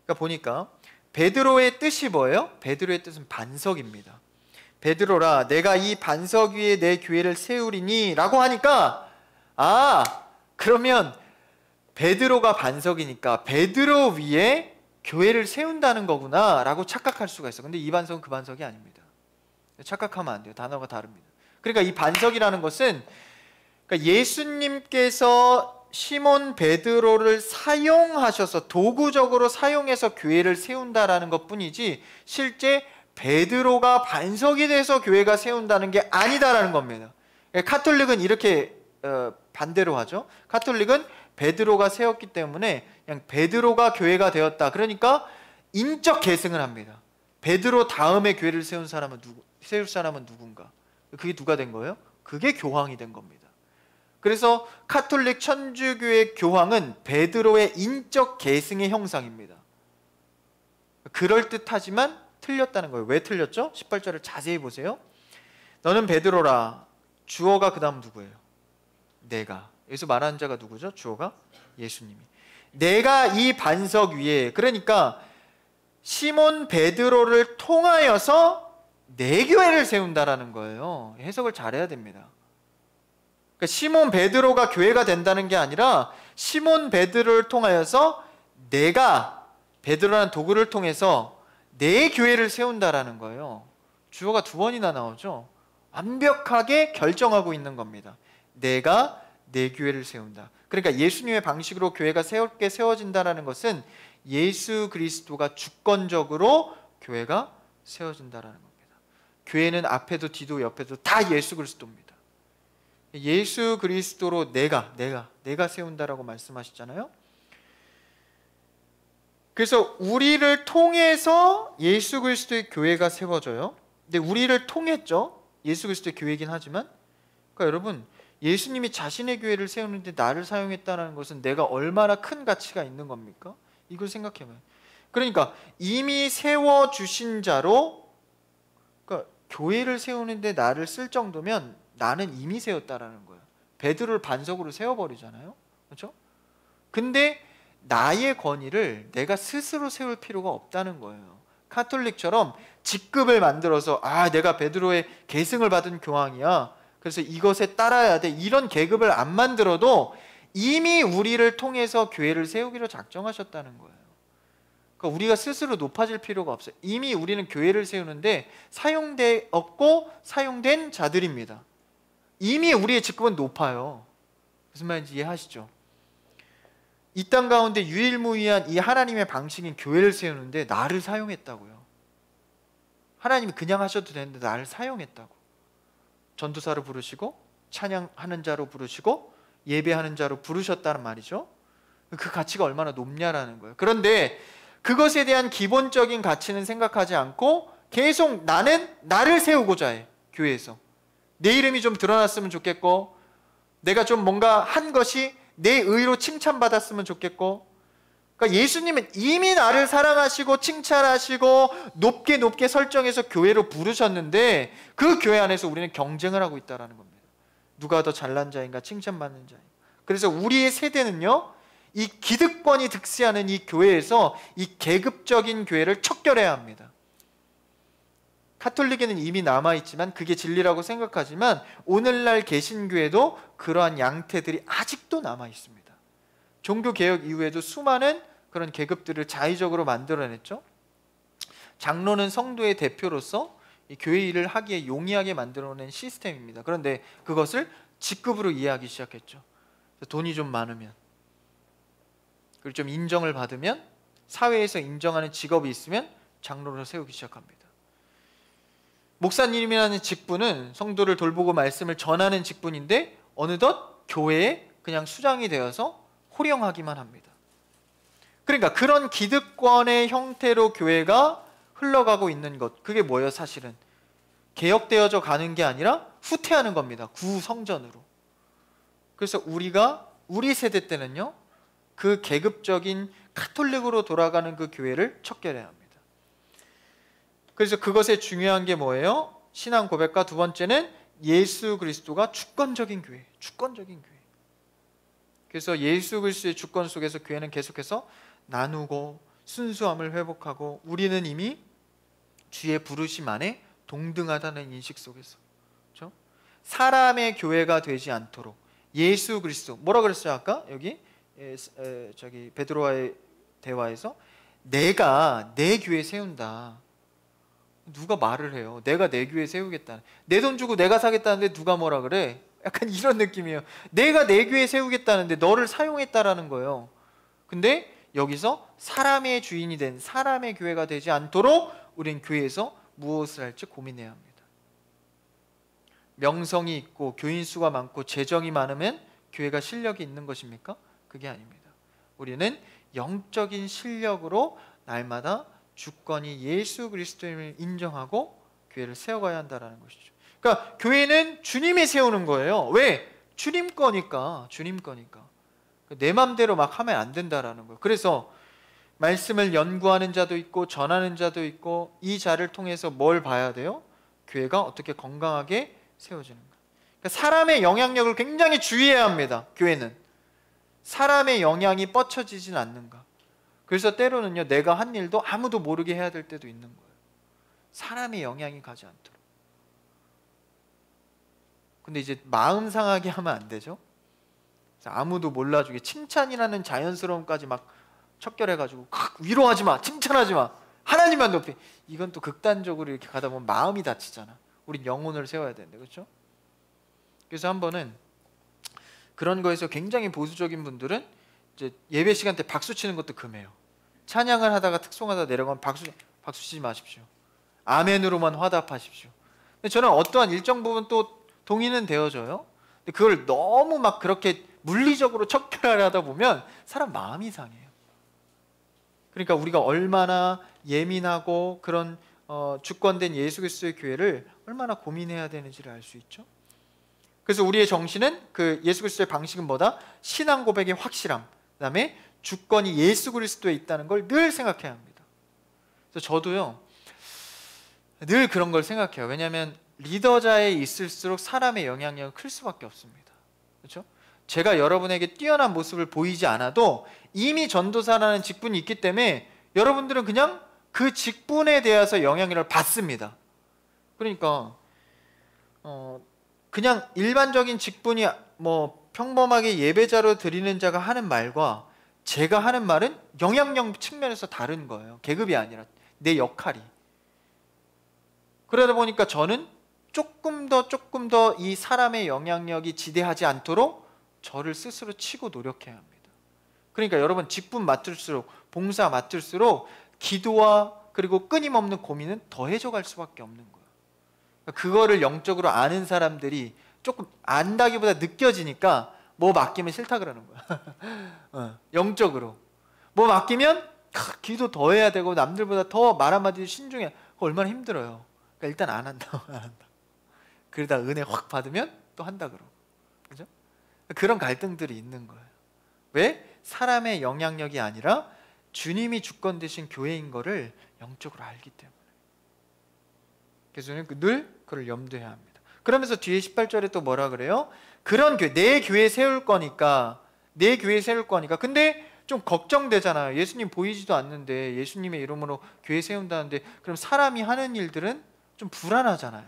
Speaker 1: 그러니까 보니까 베드로의 뜻이 뭐예요? 베드로의 뜻은 반석입니다. 베드로라 내가 이 반석 위에 내 교회를 세우리니 라고 하니까 그러면 베드로가 반석이니까 베드로 위에 교회를 세운다는 거구나 라고 착각할 수가 있어요. 근데 이 반석은 그 반석이 아닙니다. 착각하면 안 돼요. 단어가 다릅니다. 그러니까 이 반석이라는 것은 그러니까 예수님께서 시몬 베드로를 사용하셔서 도구적으로 사용해서 교회를 세운다라는 것뿐이지 실제 베드로가 반석이 돼서 교회가 세운다는 게 아니다라는 겁니다. 카톨릭은 이렇게 반대로 하죠. 카톨릭은 베드로가 세웠기 때문에 그냥 베드로가 교회가 되었다. 그러니까 인적 계승을 합니다. 베드로 다음에 교회를 세울 사람은 누군가? 그게 누가 된 거예요? 그게 교황이 된 겁니다. 그래서 카톨릭 천주교의 교황은 베드로의 인적 계승의 형상입니다. 그럴듯하지만 틀렸다는 거예요. 왜 틀렸죠? 18절을 자세히 보세요. 너는 베드로라. 주어가 그 다음 누구예요? 내가. 여기서 말하는 자가 누구죠? 주어가 예수님이. 내가 이 반석 위에, 그러니까 시몬 베드로를 통하여서 내 교회를 세운다라는 거예요. 해석을 잘해야 됩니다. 그러니까 시몬 베드로가 교회가 된다는 게 아니라 시몬 베드로를 통하여서 내가 베드로라는 도구를 통해서 내 교회를 세운다라는 거예요. 주어가 두 번이나 나오죠. 완벽하게 결정하고 있는 겁니다. 내가 내 교회를 세운다. 그러니까 예수님의 방식으로 교회가 새롭게 세워진다는 것은 예수 그리스도가 주권적으로 교회가 세워진다는 겁니다. 교회는 앞에도 뒤도 옆에도 다 예수 그리스도입니다. 예수 그리스도로 내가 세운다라고 말씀하시잖아요. 그래서 우리를 통해서 예수 그리스도의 교회가 세워져요. 근데 우리를 통했죠. 예수 그리스도의 교회이긴 하지만. 그러니까 여러분, 예수님이 자신의 교회를 세우는데 나를 사용했다는 것은 내가 얼마나 큰 가치가 있는 겁니까? 이걸 생각해봐요. 그러니까 이미 세워주신 자로, 그러니까 교회를 세우는데 나를 쓸 정도면 나는 이미 세웠다라는 거예요. 베드로를 반석으로 세워버리잖아요. 그렇죠? 근데 나의 권위를 내가 스스로 세울 필요가 없다는 거예요. 카톨릭처럼 직급을 만들어서 내가 베드로의 계승을 받은 교황이야, 그래서 이것에 따라야 돼, 이런 계급을 안 만들어도 이미 우리를 통해서 교회를 세우기로 작정하셨다는 거예요. 그러니까 우리가 스스로 높아질 필요가 없어요. 이미 우리는 교회를 세우는데 사용되었고 사용된 자들입니다. 이미 우리의 직급은 높아요. 무슨 말인지 이해하시죠? 이 땅 가운데 유일무이한 이 하나님의 방식인 교회를 세우는데 나를 사용했다고요. 하나님이 그냥 하셔도 되는데 나를 사용했다고. 전도사로 부르시고 찬양하는 자로 부르시고 예배하는 자로 부르셨다는 말이죠. 그 가치가 얼마나 높냐라는 거예요. 그런데 그것에 대한 기본적인 가치는 생각하지 않고 계속 나는 나를 세우고자 해. 교회에서 내 이름이 좀 드러났으면 좋겠고, 내가 좀 뭔가 한 것이 내 의로 칭찬받았으면 좋겠고. 그러니까 예수님은 이미 나를 사랑하시고 칭찬하시고 높게 높게 설정해서 교회로 부르셨는데, 그 교회 안에서 우리는 경쟁을 하고 있다는 겁니다. 누가 더 잘난 자인가, 칭찬받는 자인가. 그래서 우리의 세대는요, 이 기득권이 득세하는 이 교회에서 이 계급적인 교회를 척결해야 합니다. 카톨릭에는 이미 남아있지만, 그게 진리라고 생각하지만 오늘날 개신교에도 그러한 양태들이 아직도 남아있습니다. 종교개혁 이후에도 수많은 그런 계급들을 자의적으로 만들어냈죠. 장로는 성도의 대표로서 이 교회 일을 하기에 용이하게 만들어낸 시스템입니다. 그런데 그것을 직급으로 이해하기 시작했죠. 돈이 좀 많으면, 그리고 좀 인정을 받으면, 사회에서 인정하는 직업이 있으면 장로를 세우기 시작합니다. 목사님이라는 직분은 성도를 돌보고 말씀을 전하는 직분인데 어느덧 교회에 그냥 수장이 되어서 호령하기만 합니다. 그러니까 그런 기득권의 형태로 교회가 흘러가고 있는 것, 그게 뭐예요? 사실은 개혁되어져 가는 게 아니라 후퇴하는 겁니다. 구성전으로. 그래서 우리 세대 때는요, 그 계급적인 카톨릭으로 돌아가는 그 교회를 척결해야 합니다. 그래서 그것에 중요한 게 뭐예요? 신앙 고백과 두 번째는 예수 그리스도가 주권적인 교회, 주권적인 교회. 그래서 예수 그리스도의 주권 속에서 교회는 계속해서 나누고 순수함을 회복하고, 우리는 이미 주의 부르심 안에 동등하다는 인식 속에서, 그렇죠? 사람의 교회가 되지 않도록 예수 그리스도, 뭐라 그랬어요 아까? 여기 베드로와의 대화에서 내가 내 교회 세운다. 누가 말을 해요? 내가 내 교회 세우겠다는, 내 돈 주고 내가 사겠다는데 누가 뭐라 그래? 약간 이런 느낌이에요. 내가 내 교회 세우겠다는데 너를 사용했다라는 거예요. 근데 여기서 사람의 주인이 된 사람의 교회가 되지 않도록 우린 교회에서 무엇을 할지 고민해야 합니다. 명성이 있고 교인 수가 많고 재정이 많으면 교회가 실력이 있는 것입니까? 그게 아닙니다. 우리는 영적인 실력으로 날마다 주권이 예수 그리스도임을 인정하고 교회를 세워가야 한다는 것이죠. 그러니까 교회는 주님이 세우는 거예요. 왜? 주님 거니까. 주님 거니까. 내 맘대로 막 하면 안 된다라는 거예요. 그래서 말씀을 연구하는 자도 있고 전하는 자도 있고, 이 자를 통해서 뭘 봐야 돼요? 교회가 어떻게 건강하게 세워지는 가. 그러니까 사람의 영향력을 굉장히 주의해야 합니다. 교회는 사람의 영향이 뻗쳐지진 않는가. 그래서 때로는요, 내가 한 일도 아무도 모르게 해야 될 때도 있는 거예요. 사람의 영향이 가지 않도록. 근데 이제 마음 상하게 하면 안 되죠. 아무도 몰라주게 칭찬이라는 자연스러움까지 막 척결해가지고 위로하지 마, 칭찬하지 마, 하나님만 높이, 이건 또 극단적으로 이렇게 가다 보면 마음이 다치잖아. 우린 영혼을 세워야 되는데, 그렇죠? 그래서 한 번은 그런 거에서 굉장히 보수적인 분들은 이제 예배 시간 때 박수 치는 것도 금해요. 찬양을 하다가 특송하다 내려가면 박수 치지 마십시오. 아멘으로만 화답하십시오. 근데 저는 어떠한 일정 부분 또 동의는 되어져요. 근데 그걸 너무 막 그렇게 물리적으로 척결하다 보면 사람 마음이 상해요. 그러니까 우리가 얼마나 예민하고 그런 주권된 예수 그리스도의 교회를 얼마나 고민해야 되는지를 알 수 있죠. 그래서 우리의 정신은 그 예수 그리스도의 방식은 뭐다? 신앙 고백의 확실함, 그 다음에 주권이 예수 그리스도에 있다는 걸 늘 생각해야 합니다. 그래서 저도요, 늘 그런 걸 생각해요. 왜냐하면 리더자에 있을수록 사람의 영향력은 클 수밖에 없습니다. 그렇죠? 제가 여러분에게 뛰어난 모습을 보이지 않아도 이미 전도사라는 직분이 있기 때문에 여러분들은 그냥 그 직분에 대해서 영향력을 받습니다. 그러니까 그냥 일반적인 직분이 뭐 평범하게 예배자로 드리는 자가 하는 말과 제가 하는 말은 영향력 측면에서 다른 거예요. 계급이 아니라 내 역할이. 그러다 보니까 저는 조금 더 이 사람의 영향력이 지대하지 않도록 저를 스스로 치고 노력해야 합니다. 그러니까 여러분, 직분 맡을수록, 봉사 맡을수록 기도와 그리고 끊임없는 고민은 더해져 갈 수밖에 없는 거예요. 그거를 영적으로 아는 사람들이 조금 안다기보다 느껴지니까 뭐 맡기면 싫다 그러는 거야. 영적으로 뭐 맡기면 기도 더 해야 되고 남들보다 더 말 한마디 신중해. 그거 얼마나 힘들어요. 그러니까 일단 안 한다. 그러다 은혜 확 받으면 또 한다 그러고. 그죠? 그런 갈등들이 있는 거예요. 왜? 사람의 영향력이 아니라 주님이 주권 되신 교회인 거를 영적으로 알기 때문에. 그래서 늘 그걸 염두해야 합니다. 그러면서 뒤에 18절에 또 뭐라 그래요? 그런 교회, 내 교회 세울 거니까, 내 교회 세울 거니까. 근데 좀 걱정되잖아요. 예수님 보이지도 않는데 예수님의 이름으로 교회 세운다는데, 그럼 사람이 하는 일들은 좀 불안하잖아요.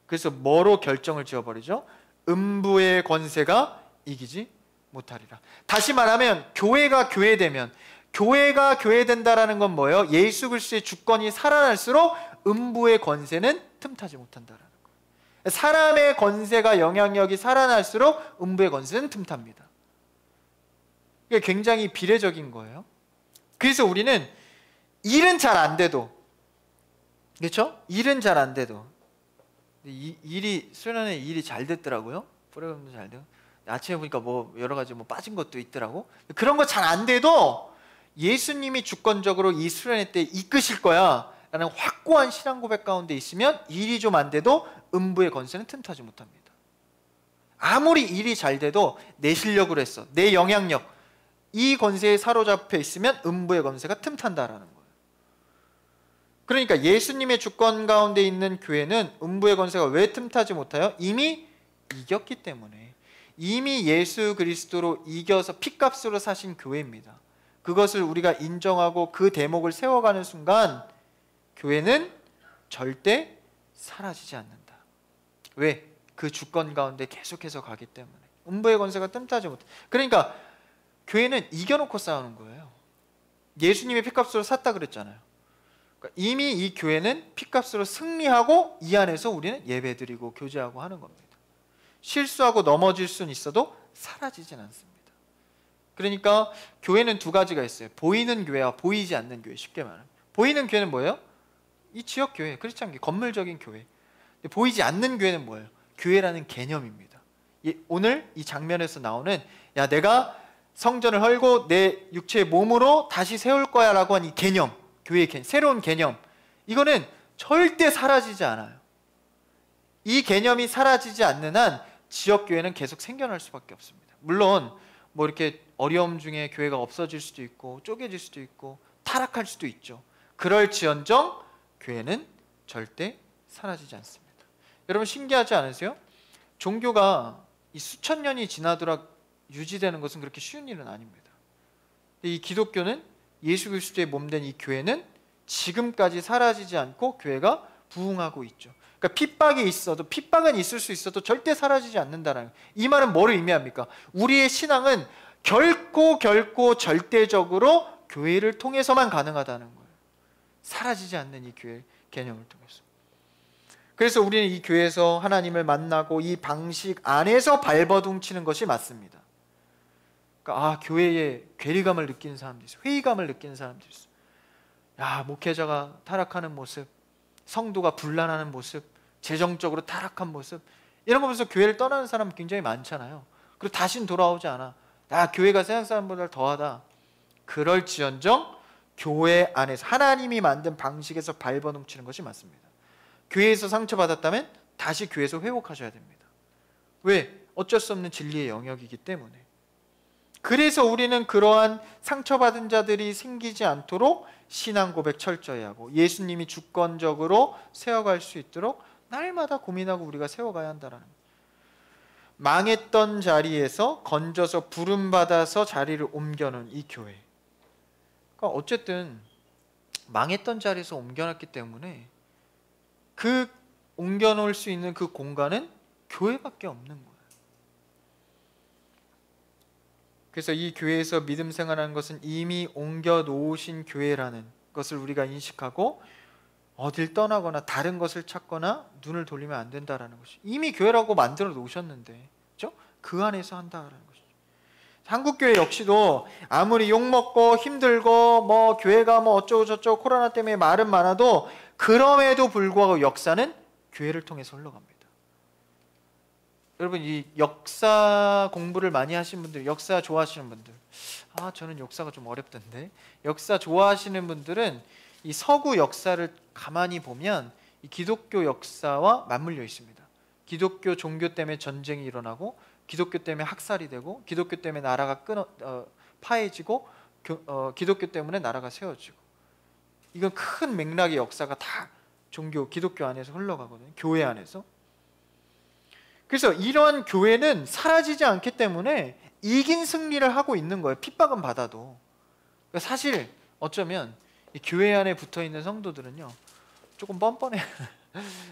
Speaker 1: 그래서 뭐로 결정을 지어버리죠? 음부의 권세가 이기지 못하리라. 다시 말하면 교회가 교회되면, 교회가 교회된다라는 건 뭐예요? 예수 그리스도의 주권이 살아날수록 음부의 권세는 틈타지 못한다라는 거예요. 사람의 권세가, 영향력이 살아날수록 음부의 권세는 틈탑니다. 이게 굉장히 비례적인 거예요. 그래서 우리는 일은 잘 안 돼도, 그렇죠? 일은 잘 안 돼도, 일이 수련회 일이 잘 됐더라고요. 프로그램도 잘 되고, 아침에 보니까 뭐 여러 가지 뭐 빠진 것도 있더라고. 그런 거 잘 안 돼도 예수님이 주권적으로 이 수련회 때 이끄실 거야 라는 확고한 신앙 고백 가운데 있으면 일이 좀 안 돼도 음부의 권세는 틈타지 못합니다. 아무리 일이 잘 돼도 내 실력으로 했어, 내 영향력, 이 권세에 사로잡혀 있으면 음부의 권세가 틈탄다라는 거예요. 그러니까 예수님의 주권 가운데 있는 교회는 음부의 권세가 왜 틈타지 못해요? 이미 이겼기 때문에. 이미 예수 그리스도로 이겨서 피값으로 사신 교회입니다. 그것을 우리가 인정하고 그 대목을 세워가는 순간 교회는 절대 사라지지 않는다. 왜? 그 주권 가운데 계속해서 가기 때문에. 음부의 권세가 틈타지 못해. 그러니까 교회는 이겨놓고 싸우는 거예요. 예수님의 피값으로 샀다 그랬잖아요. 그러니까 이미 이 교회는 피값으로 승리하고 이 안에서 우리는 예배드리고 교제하고 하는 겁니다. 실수하고 넘어질 수는 있어도 사라지진 않습니다. 그러니까 교회는 두 가지가 있어요. 보이는 교회와 보이지 않는 교회. 쉽게 말하면 보이는 교회는 뭐예요? 이 지역 교회, 크리스찬 교회, 건물적인 교회. 보이지 않는 교회는 뭐예요? 교회라는 개념입니다. 오늘 이 장면에서 나오는, 야, 내가 성전을 헐고 내 육체의 몸으로 다시 세울 거야 라고 한 이 개념, 교회의 개념, 새로운 개념, 이거는 절대 사라지지 않아요. 이 개념이 사라지지 않는 한 지역교회는 계속 생겨날 수밖에 없습니다. 물론 뭐 이렇게 어려움 중에 교회가 없어질 수도 있고 쪼개질 수도 있고 타락할 수도 있죠. 그럴지언정 교회는 절대 사라지지 않습니다. 여러분 신기하지 않으세요? 종교가 이 수천 년이 지나도록 유지되는 것은 그렇게 쉬운 일은 아닙니다. 이 기독교는, 예수 그리스도의 몸된 이 교회는 지금까지 사라지지 않고 교회가 부흥하고 있죠. 그러니까 핍박이 있어도, 핍박은 있을 수 있어도 절대 사라지지 않는다는, 이 말은 뭐를 의미합니까? 우리의 신앙은 결코 절대적으로 교회를 통해서만 가능하다는 거예요. 사라지지 않는 이 교회 개념을 통해서. 그래서 우리는 이 교회에서 하나님을 만나고 이 방식 안에서 발버둥 치는 것이 맞습니다. 그러니까 교회에 괴리감을 느끼는 사람들이 있어요. 회의감을 느끼는 사람들이 있어요. 야, 목회자가 타락하는 모습, 성도가 분란하는 모습, 재정적으로 타락한 모습, 이런 거 보면서 교회를 떠나는 사람 굉장히 많잖아요. 그리고 다시는 돌아오지 않아. 야, 교회가 세상 사람보다 더하다. 그럴지언정 교회 안에서 하나님이 만든 방식에서 발버둥 치는 것이 맞습니다. 교회에서 상처받았다면 다시 교회에서 회복하셔야 됩니다. 왜? 어쩔 수 없는 진리의 영역이기 때문에. 그래서 우리는 그러한 상처받은 자들이 생기지 않도록 신앙 고백 철저히 하고 예수님이 주권적으로 세워갈 수 있도록 날마다 고민하고 우리가 세워가야 한다는 거예요. 망했던 자리에서 건져서 부름받아서 자리를 옮겨놓은 이 교회. 그러니까 어쨌든 망했던 자리에서 옮겨놨기 때문에 그 옮겨놓을 수 있는 그 공간은 교회밖에 없는 거예요. 그래서 이 교회에서 믿음 생활하는 것은 이미 옮겨 놓으신 교회라는 것을 우리가 인식하고 어딜 떠나거나 다른 것을 찾거나 눈을 돌리면 안 된다라는 것이, 이미 교회라고 만들어 놓으셨는데, 그렇죠? 그 안에서 한다라는 것이죠. 한국 교회 역시도 아무리 욕 먹고 힘들고 뭐 교회가 뭐 어쩌고 저쩌고 코로나 때문에 말은 많아도 그럼에도 불구하고 역사는 교회를 통해서 흘러갑니다. 여러분, 이 역사 공부를 많이 하신 분들, 역사 좋아하시는 분들, 저는 역사가 좀 어렵던데, 역사 좋아하시는 분들은 이 서구 역사를 가만히 보면 이 기독교 역사와 맞물려 있습니다. 기독교 종교 때문에 전쟁이 일어나고, 기독교 때문에 학살이 되고, 기독교 때문에 나라가 파해지고, 기독교 때문에 나라가 세워지고, 이건 큰 맥락의 역사가 다 종교, 기독교 안에서 흘러가거든요. 교회 안에서. 그래서 이러한 교회는 사라지지 않기 때문에 이긴 승리를 하고 있는 거예요. 핍박은 받아도. 그러니까 사실 어쩌면 이 교회 안에 붙어있는 성도들은요, 조금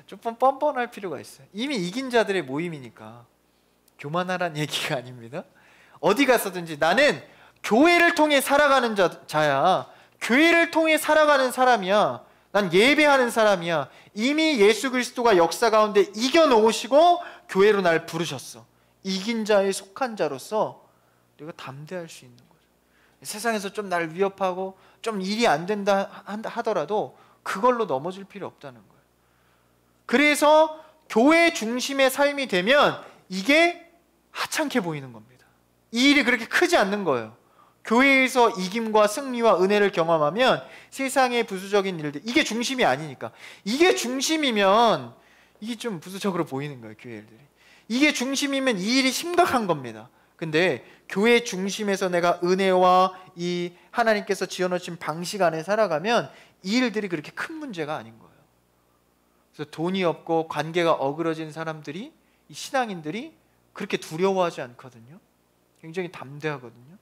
Speaker 1: 조금 뻔뻔할 필요가 있어요. 이미 이긴 자들의 모임이니까 교만하란 얘기가 아닙니다. 어디 가서든지 나는 교회를 통해 살아가는 자야. 교회를 통해 살아가는 사람이야. 난 예배하는 사람이야. 이미 예수 그리스도가 역사 가운데 이겨놓으시고 교회로 날 부르셨어. 이긴 자에 속한 자로서 내가 담대할 수 있는 거죠. 세상에서 좀 날 위협하고 좀 일이 안 된다 하더라도 그걸로 넘어질 필요 없다는 거예요. 그래서 교회 중심의 삶이 되면 이게 하찮게 보이는 겁니다. 이 일이 그렇게 크지 않는 거예요. 교회에서 이김과 승리와 은혜를 경험하면 세상의 부수적인 일들, 이게 중심이 아니니까. 이게 중심이면 이게 좀 부수적으로 보이는 거예요, 교회 일들이. 이게 중심이면 이 일이 심각한 겁니다. 근데 교회 중심에서 내가 은혜와 이 하나님께서 지어놓으신 방식 안에 살아가면 이 일들이 그렇게 큰 문제가 아닌 거예요. 그래서 돈이 없고 관계가 어그러진 사람들이, 이 신앙인들이 그렇게 두려워하지 않거든요. 굉장히 담대하거든요.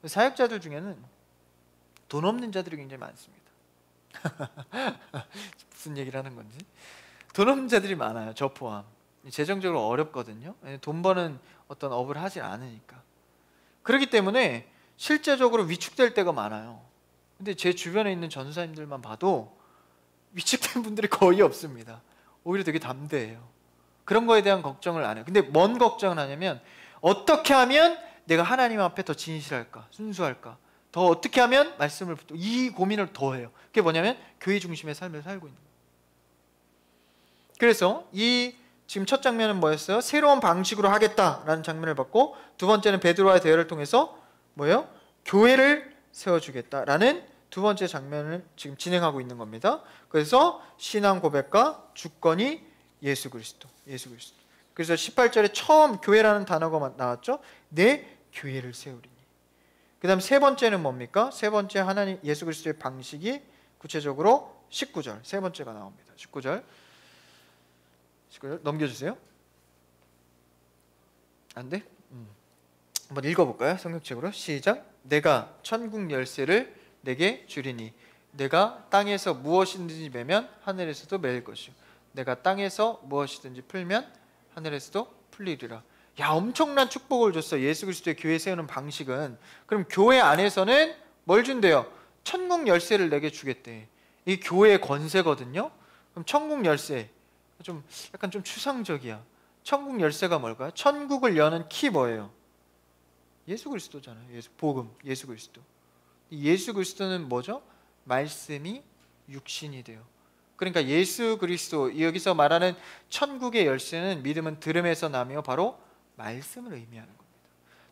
Speaker 1: 사역자들 중에는 돈 없는 자들이 굉장히 많습니다. 무슨 얘기를 하는 건지. 돈 없는 자들이 많아요. 저 포함. 재정적으로 어렵거든요. 돈 버는 어떤 업을 하지 않으니까. 그렇기 때문에 실제적으로 위축될 때가 많아요. 근데 제 주변에 있는 전사님들만 봐도 위축된 분들이 거의 없습니다. 오히려 되게 담대해요. 그런 거에 대한 걱정을 안 해요. 근데 뭔 걱정을 하냐면, 어떻게 하면 내가 하나님 앞에 더 진실할까, 순수할까, 더 어떻게 하면 말씀을 붙들고, 이 고민을 더 해요. 그게 뭐냐면 교회 중심의 삶을 살고 있는 거예요. 그래서 이 지금 첫 장면은 뭐였어요? 새로운 방식으로 하겠다라는 장면을 받고, 두 번째는 베드로와의 대화를 통해서 뭐예요? 교회를 세워주겠다라는 두 번째 장면을 지금 진행하고 있는 겁니다. 그래서 신앙 고백과 주권이 예수 그리스도. 그래서 18절에 처음 교회라는 단어가 나왔죠. 내 교회를 세우리니. 그 다음 세 번째는 뭡니까? 세 번째 하나님 예수 그리스도의 방식이 구체적으로 19절, 세 번째가 나옵니다. 19절 넘겨주세요. 안 돼? 한번 읽어볼까요? 성경책으로 시작. 내가 천국 열쇠를 내게 주리니 내가 땅에서 무엇이든지 매면 하늘에서도 매일 것이요 내가 땅에서 무엇이든지 풀면 하늘에서도 풀리리라. 야, 엄청난 축복을 줬어. 예수 그리스도의 교회 세우는 방식은. 그럼 교회 안에서는 뭘 준대요? 천국 열쇠를 내게 주겠대. 이 교회의 권세거든요. 그럼 천국 열쇠, 좀 약간 좀 추상적이야. 천국 열쇠가 뭘까요? 천국을 여는 키 뭐예요? 예수 그리스도잖아요. 복음, 예수 그리스도. 예수 그리스도는 뭐죠? 말씀이 육신이 돼요. 그러니까 예수 그리스도, 여기서 말하는 천국의 열쇠는 믿음은 들음에서 나며 바로 말씀을 의미하는 겁니다.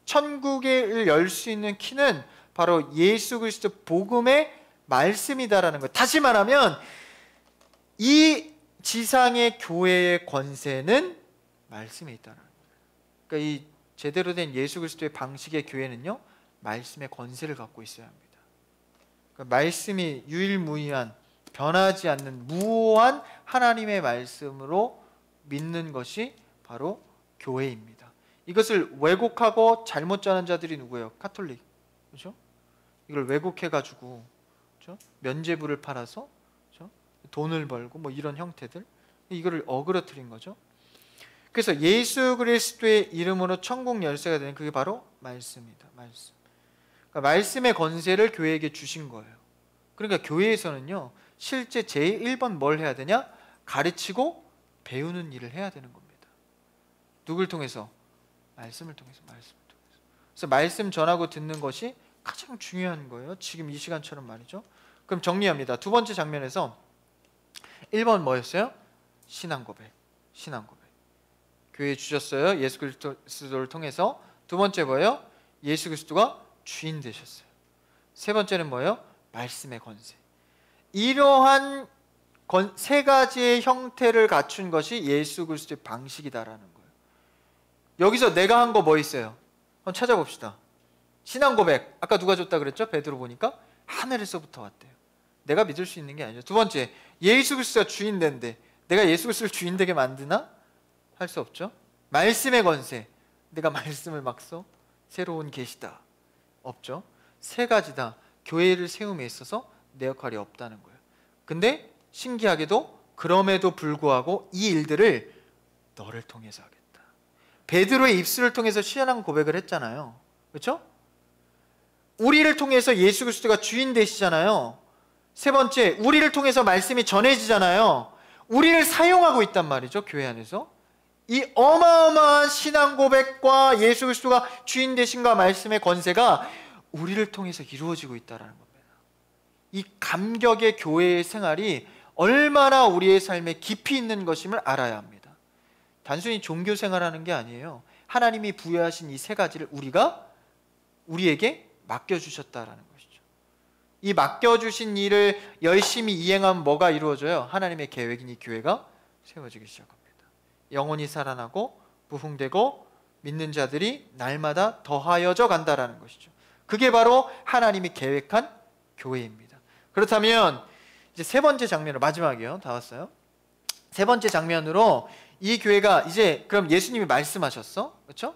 Speaker 1: 천국을 열 수 있는 키는 바로 예수 그리스도 복음의 말씀이다라는 거예요. 다시 말하면 이 지상의 교회의 권세는 말씀에 있다는 거예요. 그러니까 이 제대로 된 예수 그리스도의 방식의 교회는요, 말씀의 권세를 갖고 있어야 합니다. 그러니까 말씀이 유일무이한, 변하지 않는 무오한 하나님의 말씀으로 믿는 것이 바로 교회입니다. 이것을 왜곡하고 잘못 전한 자들이 누구예요? 카톨릭, 그렇죠? 이걸 왜곡해가지고, 그렇죠? 면죄부를 팔아서, 그렇죠? 돈을 벌고 뭐 이런 형태들, 이거를 어그러뜨린 거죠. 그래서 예수 그리스도의 이름으로 천국 열쇠가 되는 그게 바로 말씀이다. 말씀. 그러니까 말씀의 권세를 교회에게 주신 거예요. 그러니까 교회에서는요, 실제 제1번 뭘 해야 되냐? 가르치고 배우는 일을 해야 되는 겁니다. 누굴 통해서? 말씀을 통해서. 그래서 말씀 전하고 듣는 것이 가장 중요한 거예요. 지금 이 시간처럼 말이죠. 그럼 정리합니다. 두 번째 장면에서 1번 뭐였어요? 신앙 고백. 교회 주셨어요. 예수 그리스도를 통해서. 두 번째 뭐예요? 예수 그리스도가 주인 되셨어요. 세 번째는 뭐예요? 말씀의 권세. 이러한 세 가지의 형태를 갖춘 것이 예수 그리스도의 방식이다라는 거예요. 여기서 내가 한 거 뭐 있어요? 한번 찾아봅시다. 신앙 고백. 아까 누가 줬다 그랬죠? 베드로 보니까 하늘에서부터 왔대요. 내가 믿을 수 있는 게 아니죠. 두 번째, 예수 그리스도가 주인 된대. 내가 예수 그리스도를 주인 되게 만드나? 할 수 없죠. 말씀의 권세. 내가 말씀을 막 써? 새로운 계시다. 없죠. 세 가지 다 교회를 세움에 있어서 내 역할이 없다는 거예요. 근데 신기하게도 그럼에도 불구하고 이 일들을 너를 통해서 하겠다. 베드로의 입술을 통해서 신앙 고백을 했잖아요. 그렇죠? 우리를 통해서 예수 그리스도가 주인 되시잖아요. 세 번째, 우리를 통해서 말씀이 전해지잖아요. 우리를 사용하고 있단 말이죠. 교회 안에서. 이 어마어마한 신앙 고백과 예수 그리스도가 주인 되신과 말씀의 권세가 우리를 통해서 이루어지고 있다는 겁니다. 이 감격의 교회의 생활이 얼마나 우리의 삶에 깊이 있는 것임을 알아야 합니다. 단순히 종교 생활하는 게 아니에요. 하나님이 부여하신 이 세 가지를 우리에게 맡겨주셨다라는 것이죠. 이 맡겨주신 일을 열심히 이행하면 뭐가 이루어져요? 하나님의 계획인 이 교회가 세워지기 시작합니다. 영혼이 살아나고 부흥되고 믿는 자들이 날마다 더하여져 간다라는 것이죠. 그게 바로 하나님이 계획한 교회입니다. 그렇다면 이제 세 번째 장면으로, 마지막이에요. 다 왔어요. 세 번째 장면으로 이 교회가 이제 그럼 예수님이 말씀하셨어, 그렇죠?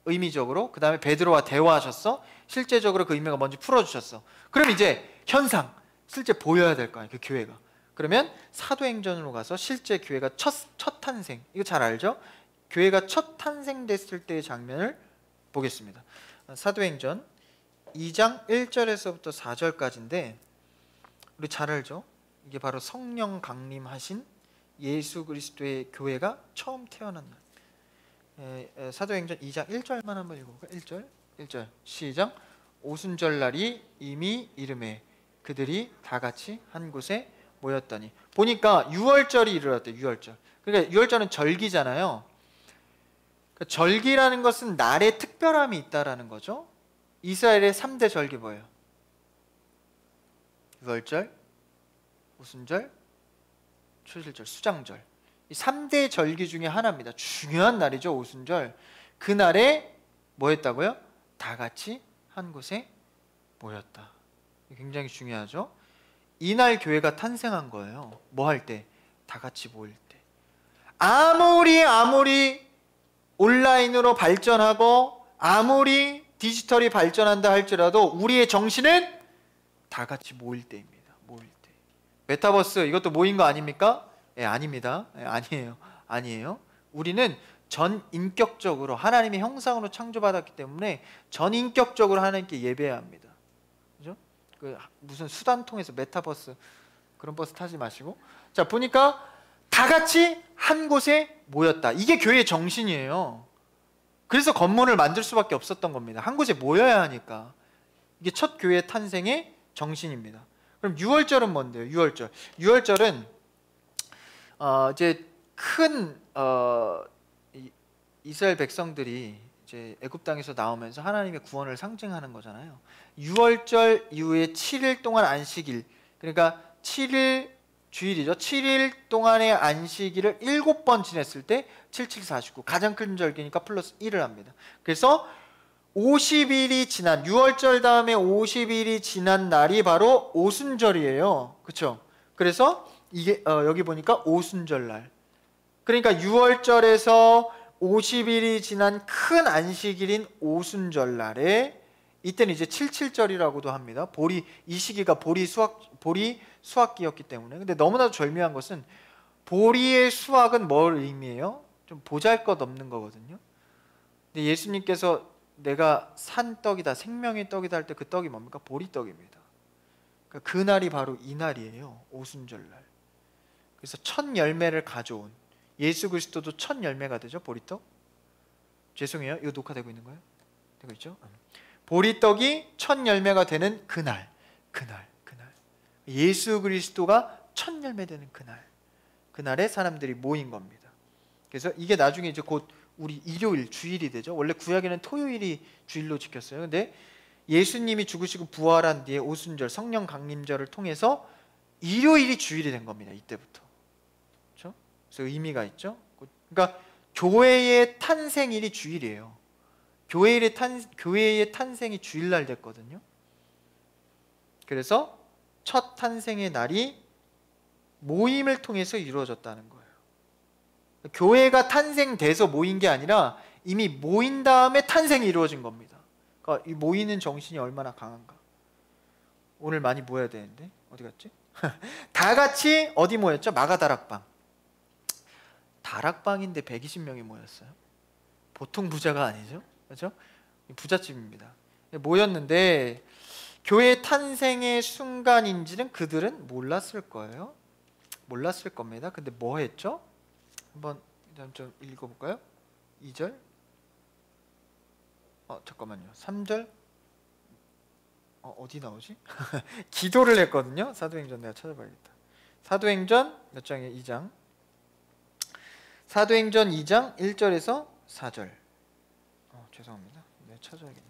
Speaker 1: 의미적으로. 그 다음에 베드로와 대화하셨어. 실제적으로 그 의미가 뭔지 풀어주셨어. 그럼 이제 현상, 실제 보여야 될 거 아니에요, 그 교회가. 그러면 사도행전으로 가서 실제 교회가 첫 탄생, 이거 잘 알죠? 교회가 첫 탄생됐을 때의 장면을 보겠습니다. 사도행전 2장 1절에서부터 4절까지인데 우리 잘 알죠? 이게 바로 성령 강림하신 예수 그리스도의 교회가 처음 태어난 날. 사도행전 2장 1절만 한번 읽어볼까요? 1절 시작. 오순절 날이 이미 이르매 그들이 다 같이 한 곳에 모였더니, 보니까 유월절이 이르렀대요. 유월절. 그러니까 유월절은 절기잖아요. 그러니까 절기라는 것은 날에 특별함이 있다라는 거죠. 이스라엘의 3대 절기 뭐예요? 유월절, 오순절, 초실절, 수장절. 이 3대 절기 중에 하나입니다. 중요한 날이죠. 오순절. 그날에 뭐 했다고요? 다 같이 한 곳에 모였다. 굉장히 중요하죠. 이날 교회가 탄생한 거예요. 뭐 할 때? 다 같이 모일 때. 아무리 온라인으로 발전하고 아무리 디지털이 발전한다 할지라도 우리의 정신은 다 같이 모일 때입니다. 모일 때. 메타버스 이것도 모인 거 아닙니까? 예, 아닙니다. 예, 아니에요. 우리는 전인격적으로 하나님의 형상으로 창조받았기 때문에 전인격적으로 하나님께 예배해야 합니다. 그죠? 무슨 수단 통해서 메타버스 그런 버스 타지 마시고, 자 보니까 다 같이 한 곳에 모였다. 이게 교회의 정신이에요. 그래서 건물을 만들 수밖에 없었던 겁니다. 한 곳에 모여야 하니까. 이게 첫 교회 탄생의 정신입니다. 그럼 유월절은 뭔데요? 유월절은 이제 큰 이스라엘 백성들이 이제 애굽 땅에서 나오면서 하나님의 구원을 상징하는 거잖아요. 유월절 이후에 7일 동안 안식일, 그러니까 7일 주일이죠. 7일 동안의 안식일을 7번 지냈을 때 7749, 가장 큰 절기니까 플러스 1을 합니다. 그래서 50일이 지난, 유월절 다음에 50일이 지난 날이 바로 오순절이에요. 그렇죠? 그래서 이게 여기 보니까 오순절날. 그러니까 유월절에서 50일이 지난 큰 안식일인 오순절날에, 이때는 이제 77절이라고도 합니다. 이 시기가 보리 수확기였기 때문에. 근데 너무나도 절묘한 것은 보리의 수확은 뭘 의미해요? 좀 보잘것없는 거거든요. 근데 예수님께서 내가 산 떡이다, 생명의 떡이다 할 때 그 떡이 뭡니까? 보리떡입니다. 그러니까 그날이 바로 이 날이에요. 오순절날. 그래서 첫 열매를 가져온, 예수 그리스도도 첫 열매가 되죠. 보리떡. 죄송해요, 이거 녹화되고 있는 거예요? 되고 있죠? 보리떡이 첫 열매가 되는 그날. 예수 그리스도가 첫 열매 되는 그날에 사람들이 모인 겁니다. 그래서 이게 나중에 이제 곧 우리 일요일, 주일이 되죠. 원래 구약에는 토요일이 주일로 지켰어요. 근데 예수님이 죽으시고 부활한 뒤에 오순절, 성령 강림절을 통해서 일요일이 주일이 된 겁니다. 이때부터. 그렇죠? 그래서 의미가 있죠. 그러니까 교회의 탄생일이 주일이에요. 교회의 탄생이 주일날 됐거든요. 그래서 첫 탄생의 날이 모임을 통해서 이루어졌다는 거예요. 교회가 탄생돼서 모인 게 아니라 이미 모인 다음에 탄생이 이루어진 겁니다. 그러니까 이 모이는 정신이 얼마나 강한가. 오늘 많이 모여야 되는데 어디 갔지? 다 같이 어디 모였죠? 마가다락방. 다락방인데 120명이 모였어요. 보통 부자가 아니죠, 그렇죠? 부잣집입니다. 모였는데 교회 탄생의 순간인지는 그들은 몰랐을 거예요. 몰랐을 겁니다. 근데 뭐 했죠? 한번 일단 좀 읽어볼까요? 2절. 잠깐만요. 3절. 어디 나오지? 기도를 했거든요. 사도행전 내가 찾아봐야겠다. 사도행전 몇 장에 2장. 사도행전 2장 1절에서 4절. 죄송합니다. 내가 찾아야겠네.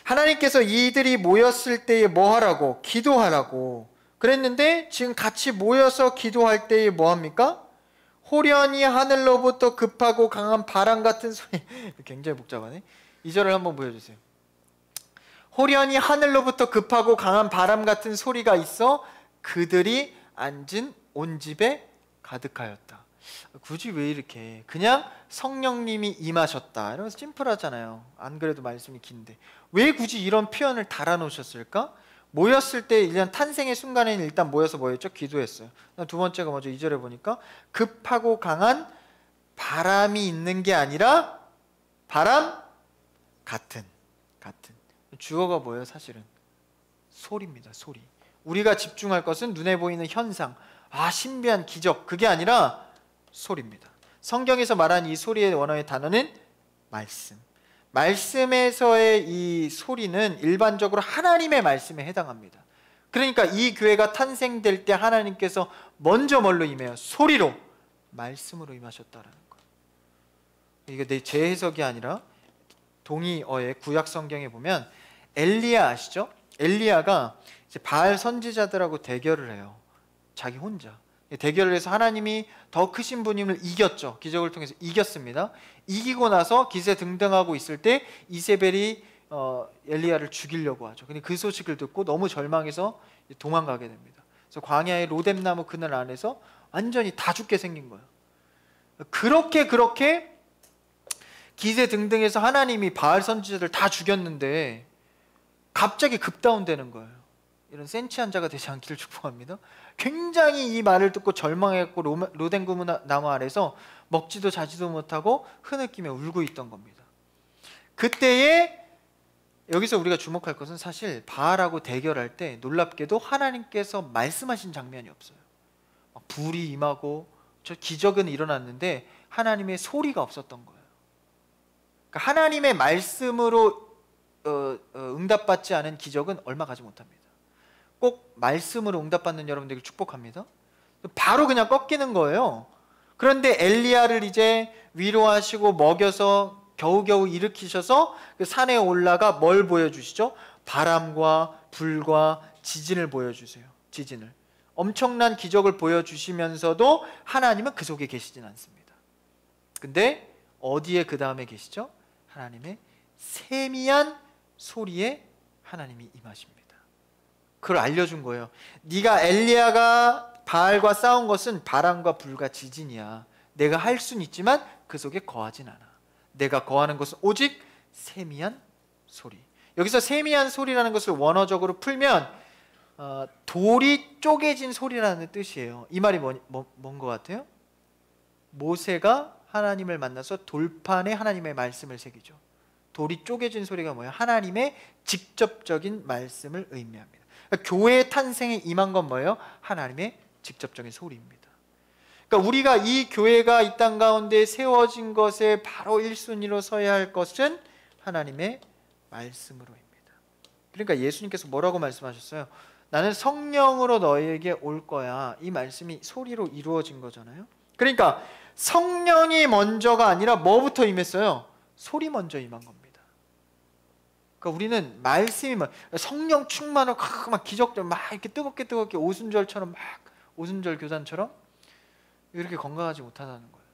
Speaker 1: 하나님께서 이들이 모였을 때에 뭐 하라고? 기도하라고 그랬는데 지금 같이 모여서 기도할 때에 뭐 합니까? 호련히 하늘로부터 급하고 강한 바람 같은 소리. 굉장히 복잡하네. 2절을 한번 보여주세요. 호련히 하늘로부터 급하고 강한 바람 같은 소리가 있어 그들이 앉은 온 집에 가득하였다. 굳이 왜 이렇게 그냥 성령님이 임하셨다 이러면서 심플하잖아요. 안 그래도 말씀이 긴데 왜 굳이 이런 표현을 달아놓으셨을까? 모였을 때 일단 탄생의 순간에는 일단 모여서 뭐였죠? 기도했어요. 두 번째가 먼저 2절에 보니까 급하고 강한 바람이 있는 게 아니라 바람 같은 주어가 뭐예요? 사실은 소리입니다. 소리. 우리가 집중할 것은 눈에 보이는 현상, 신비한 기적, 그게 아니라 소리입니다. 성경에서 말한 이 소리의 원어의 단어는 말씀. 말씀에서의 이 소리는 일반적으로 하나님의 말씀에 해당합니다. 그러니까 이 교회가 탄생될 때 하나님께서 먼저 뭘로 임해요? 소리로, 말씀으로 임하셨다라는 거예요. 이게 제 해석이 아니라 동의어의 구약 성경에 보면 엘리야 아시죠? 엘리야가 이제 바알 선지자들하고 대결을 해요. 자기 혼자 대결을 해서 하나님이 더 크신 분임을 이겼죠. 기적을 통해서 이겼습니다. 이기고 나서 기세 등등하고 있을 때 이세벨이 엘리야를 죽이려고 하죠. 근데 그 소식을 듣고 너무 절망해서 도망가게 됩니다. 그래서 광야의 로뎀나무 그늘 안에서 완전히 다 죽게 생긴 거예요. 그렇게 기세 등등해서 하나님이 바알 선지자들 다 죽였는데 갑자기 급다운되는 거예요. 이런 센치한 자가 되지 않기를 축복합니다. 굉장히 이 말을 듣고 절망했고 로뎀나무 나무 아래서 먹지도 자지도 못하고 흐느끼며 울고 있던 겁니다. 그때에 여기서 우리가 주목할 것은 사실 바알하고 대결할 때 놀랍게도 하나님께서 말씀하신 장면이 없어요. 불이 임하고 기적은 일어났는데 하나님의 소리가 없었던 거예요. 그러니까 하나님의 말씀으로 응답받지 않은 기적은 얼마 가지 못합니다. 꼭 말씀으로 응답받는 여러분들을 축복합니다. 바로 그냥 꺾이는 거예요. 그런데 엘리야를 이제 위로하시고 먹여서 겨우겨우 일으키셔서 그 산에 올라가 뭘 보여주시죠? 바람과 불과 지진을 보여주세요. 지진을. 엄청난 기적을 보여주시면서도 하나님은 그 속에 계시진 않습니다. 근데 어디에 그 다음에 계시죠? 하나님의 세미한 소리에 하나님이 임하십니다. 그걸 알려준 거예요. 네가 엘리야가 바알과 싸운 것은 바람과 불과 지진이야. 내가 할 수는 있지만 그 속에 거하진 않아. 내가 거하는 것은 오직 세미한 소리. 여기서 세미한 소리라는 것을 원어적으로 풀면 돌이 쪼개진 소리라는 뜻이에요. 이 말이 뭔 것 같아요? 모세가 하나님을 만나서 돌판에 하나님의 말씀을 새기죠. 돌이 쪼개진 소리가 뭐예요? 하나님의 직접적인 말씀을 의미합니다. 그러니까 교회의 탄생에 임한 건 뭐예요? 하나님의 직접적인 소리입니다. 그러니까 우리가 이 교회가 이 땅 가운데 세워진 것에 바로 1순위로 서야 할 것은 하나님의 말씀으로입니다. 그러니까 예수님께서 뭐라고 말씀하셨어요? 나는 성령으로 너희에게 올 거야. 이 말씀이 소리로 이루어진 거잖아요. 그러니까 성령이 먼저가 아니라 뭐부터 임했어요? 소리 먼저 임한 겁니다. 그러니까 우리는 말씀이 성령 충만을 막 기적적 막 이렇게 뜨겁게 오순절처럼 막 오순절 교단처럼 이렇게 건강하지 못하다는 거예요.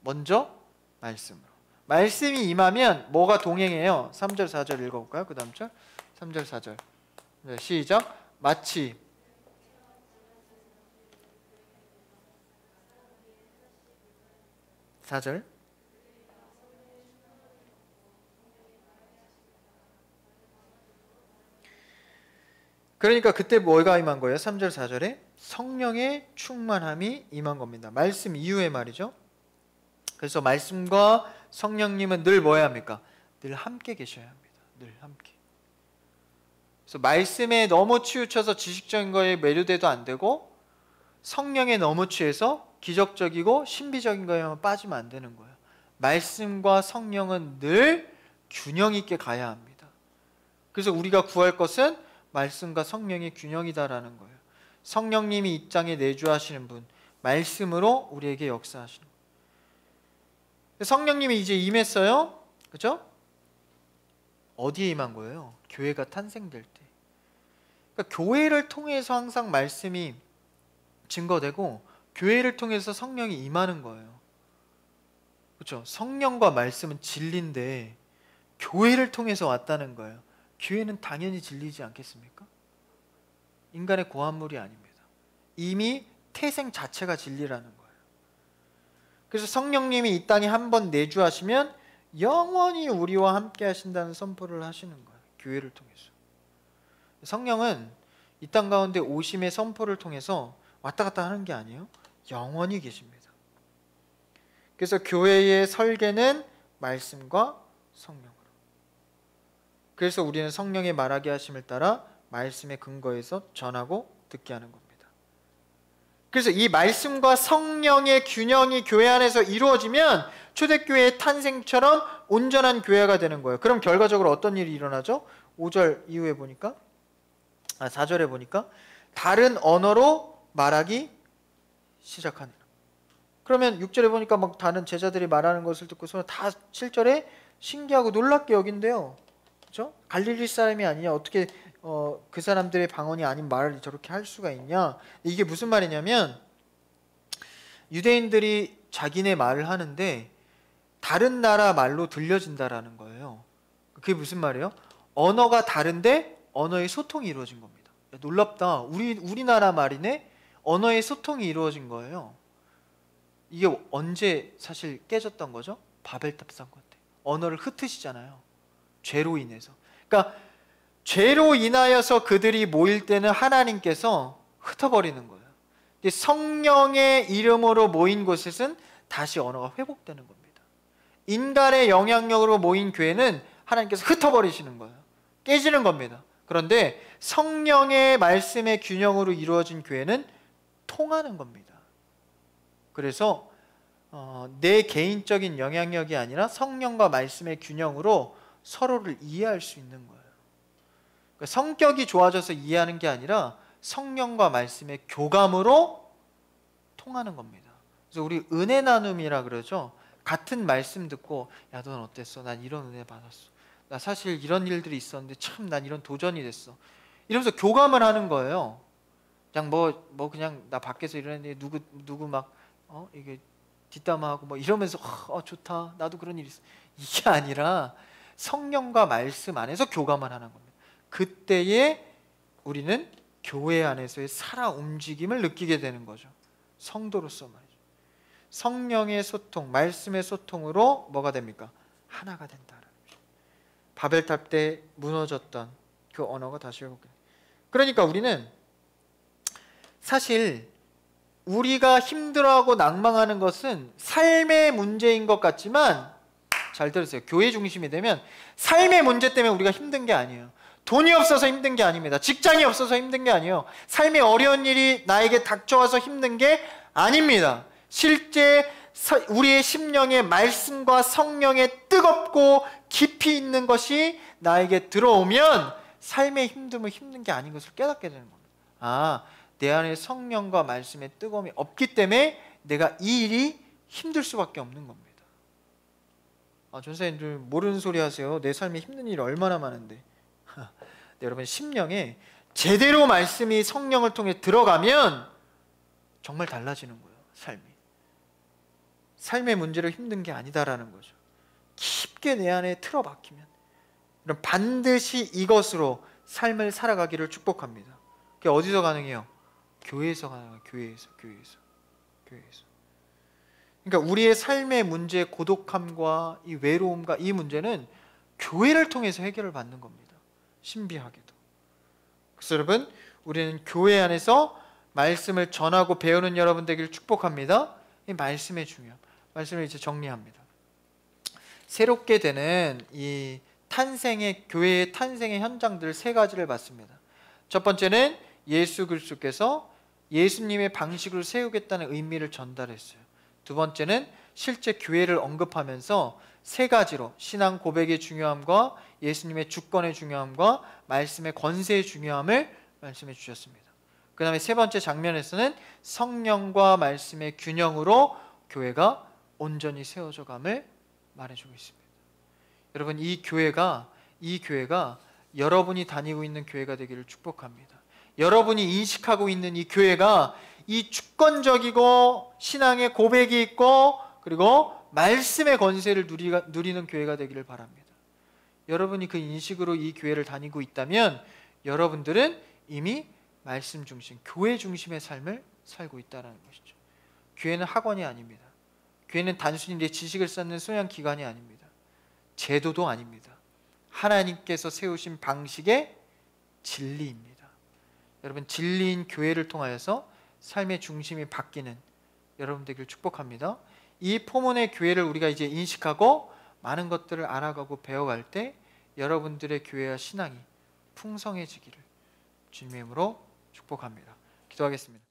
Speaker 1: 먼저 말씀으로. 말씀이 임하면 뭐가 동행해요? 3절 4절 읽어볼까요? 그 다음 절 3절 4절 네, 시작. 마치 4절 그러니까 그때 뭐가 임한 거예요? 3절 4절에 성령의 충만함이 임한 겁니다. 말씀 이후에 말이죠. 그래서 말씀과 성령님은 늘 뭐 해야 합니까? 늘 함께 계셔야 합니다. 늘 함께. 그래서 말씀에 너무 치우쳐서 지식적인 거에 매료돼도 안 되고 성령에 너무 취해서 기적적이고 신비적인 거에만 빠지면 안 되는 거예요. 말씀과 성령은 늘 균형 있게 가야 합니다. 그래서 우리가 구할 것은 말씀과 성령의 균형이다라는 거예요. 성령님이 이 땅에 내주하시는 분, 말씀으로 우리에게 역사하시는 거예요. 성령님이 이제 임했어요. 그렇죠? 어디에 임한 거예요? 교회가 탄생될 때. 그러니까 교회를 통해서 항상 말씀이 증거되고 교회를 통해서 성령이 임하는 거예요. 그렇죠? 성령과 말씀은 진리인데 교회를 통해서 왔다는 거예요. 교회는 당연히 진리지 않겠습니까? 인간의 고한물이 아닙니다. 이미 태생 자체가 진리라는 거예요. 그래서 성령님이 이 땅에 한번 내주하시면 영원히 우리와 함께 하신다는 선포를 하시는 거예요. 교회를 통해서. 성령은 이 땅 가운데 오심의 선포를 통해서 왔다 갔다 하는 게 아니에요. 영원히 계십니다. 그래서 교회의 설계는 말씀과 성령으로. 그래서 우리는 성령의 말하게 하심을 따라 말씀의 근거에서 전하고 듣게 하는 겁니다. 그래서 이 말씀과 성령의 균형이 교회 안에서 이루어지면 초대교회의 탄생처럼 온전한 교회가 되는 거예요. 그럼 결과적으로 어떤 일이 일어나죠? 5절 이후에 보니까 4절에 보니까 다른 언어로 말하기 시작하니라. 그러면 6절에 보니까 막 다른 제자들이 말하는 것을 듣고서 다 7절에 신기하고 놀랍게 여긴대요. 그렇죠? 갈릴리 사람이 아니냐? 어떻게 그 사람들의 방언이 아닌 말을 저렇게 할 수가 있냐? 이게 무슨 말이냐면 유대인들이 자기네 말을 하는데 다른 나라 말로 들려진다라는 거예요. 그게 무슨 말이에요? 언어가 다른데 언어의 소통이 이루어진 겁니다. 야, 놀랍다. 우리나라 말이네. 언어의 소통이 이루어진 거예요. 이게 언제 사실 깨졌던 거죠? 바벨탑 사건 때. 언어를 흩으시잖아요. 죄로 인해서. 그러니까 죄로 인하여서 그들이 모일 때는 하나님께서 흩어버리는 거예요. 성령의 이름으로 모인 곳에서는 다시 언어가 회복되는 겁니다. 인간의 영향력으로 모인 교회는 하나님께서 흩어버리시는 거예요. 깨지는 겁니다. 그런데 성령의 말씀의 균형으로 이루어진 교회는 통하는 겁니다. 그래서 내 개인적인 영향력이 아니라 성령과 말씀의 균형으로 서로를 이해할 수 있는 거예요. 그러니까 성격이 좋아져서 이해하는 게 아니라 성령과 말씀의 교감으로 통하는 겁니다. 그래서 우리 은혜 나눔이라 그러죠. 같은 말씀 듣고 야, 넌 어땠어? 난 이런 은혜 받았어. 나 사실 이런 일들이 있었는데 참 난 이런 도전이 됐어. 이러면서 교감을 하는 거예요. 그냥 뭐 그냥 나 밖에서 이러는데 누구 막 이게 뒷담화하고 뭐 이러면서 좋다. 나도 그런 일이 있어. 이게 아니라 성령과 말씀 안에서 교감을 하는 겁니다. 그때에 우리는 교회 안에서의 살아 움직임을 느끼게 되는 거죠. 성도로서 말이죠. 성령의 소통, 말씀의 소통으로 뭐가 됩니까? 하나가 된다는 거죠. 바벨탑 때 무너졌던 그 언어가 다시 회복돼요. 그러니까 우리는 사실 우리가 힘들어하고 낭망하는 것은 삶의 문제인 것 같지만, 잘 들으세요. 교회 중심이 되면 삶의 문제 때문에 우리가 힘든 게 아니에요. 돈이 없어서 힘든 게 아닙니다. 직장이 없어서 힘든 게 아니에요. 삶의 어려운 일이 나에게 닥쳐와서 힘든 게 아닙니다. 실제 우리의 심령에 말씀과 성령의 뜨겁고 깊이 있는 것이 나에게 들어오면 삶의 힘듦은 힘든 게 아닌 것을 깨닫게 되는 겁니다. 아, 내 안에 성령과 말씀의 뜨거움이 없기 때문에 내가 이 일이 힘들 수밖에 없는 겁니다. 전사님들 모르는 소리 하세요. 내 삶에 힘든 일이 얼마나 많은데. 네, 여러분, 심령에 제대로 말씀이 성령을 통해 들어가면 정말 달라지는 거예요. 삶의 문제로 힘든 게 아니다라는 거죠. 깊게 내 안에 틀어박히면 그럼 반드시 이것으로 삶을 살아가기를 축복합니다. 그게 어디서 가능해요? 교회에서 가능해요. 교회에서. 그러니까 우리의 삶의 문제, 고독함과 이 외로움과 이 문제는 교회를 통해서 해결을 받는 겁니다. 신비하게도. 그래서 여러분, 우리는 교회 안에서 말씀을 전하고 배우는 여러분 되기를 축복합니다. 이 말씀의 중요함, 말씀을 이제 정리합니다. 새롭게 되는 이 교회의 탄생의 현장들 세 가지를 봤습니다. 첫 번째는 예수 그리스도께서 예수님의 방식으로 세우겠다는 의미를 전달했어요. 두 번째는 실제 교회를 언급하면서 세 가지로 신앙 고백의 중요함과 예수님의 주권의 중요함과 말씀의 권세의 중요함을 말씀해 주셨습니다. 그 다음에 세 번째 장면에서는 성령과 말씀의 균형으로 교회가 온전히 세워져 감을 말해주고 있습니다. 여러분, 이 교회가 여러분이 다니고 있는 교회가 되기를 축복합니다. 여러분이 인식하고 있는 이 교회가 이 주권적이고 신앙의 고백이 있고 그리고 말씀의 권세를 누리는 교회가 되기를 바랍니다. 여러분이 그 인식으로 이 교회를 다니고 있다면 여러분들은 이미 말씀 중심, 교회 중심의 삶을 살고 있다는 것이죠. 교회는 학원이 아닙니다. 교회는 단순히 내 지식을 쌓는 소양기관이 아닙니다. 제도도 아닙니다. 하나님께서 세우신 방식의 진리입니다. 여러분, 진리인 교회를 통하여서 삶의 중심이 바뀌는 여러분 되기를 축복합니다. 이 포문의 교회를 우리가 이제 인식하고 많은 것들을 알아가고 배워갈 때 여러분들의 교회와 신앙이 풍성해지기를 주님의 이름으로 축복합니다. 기도하겠습니다.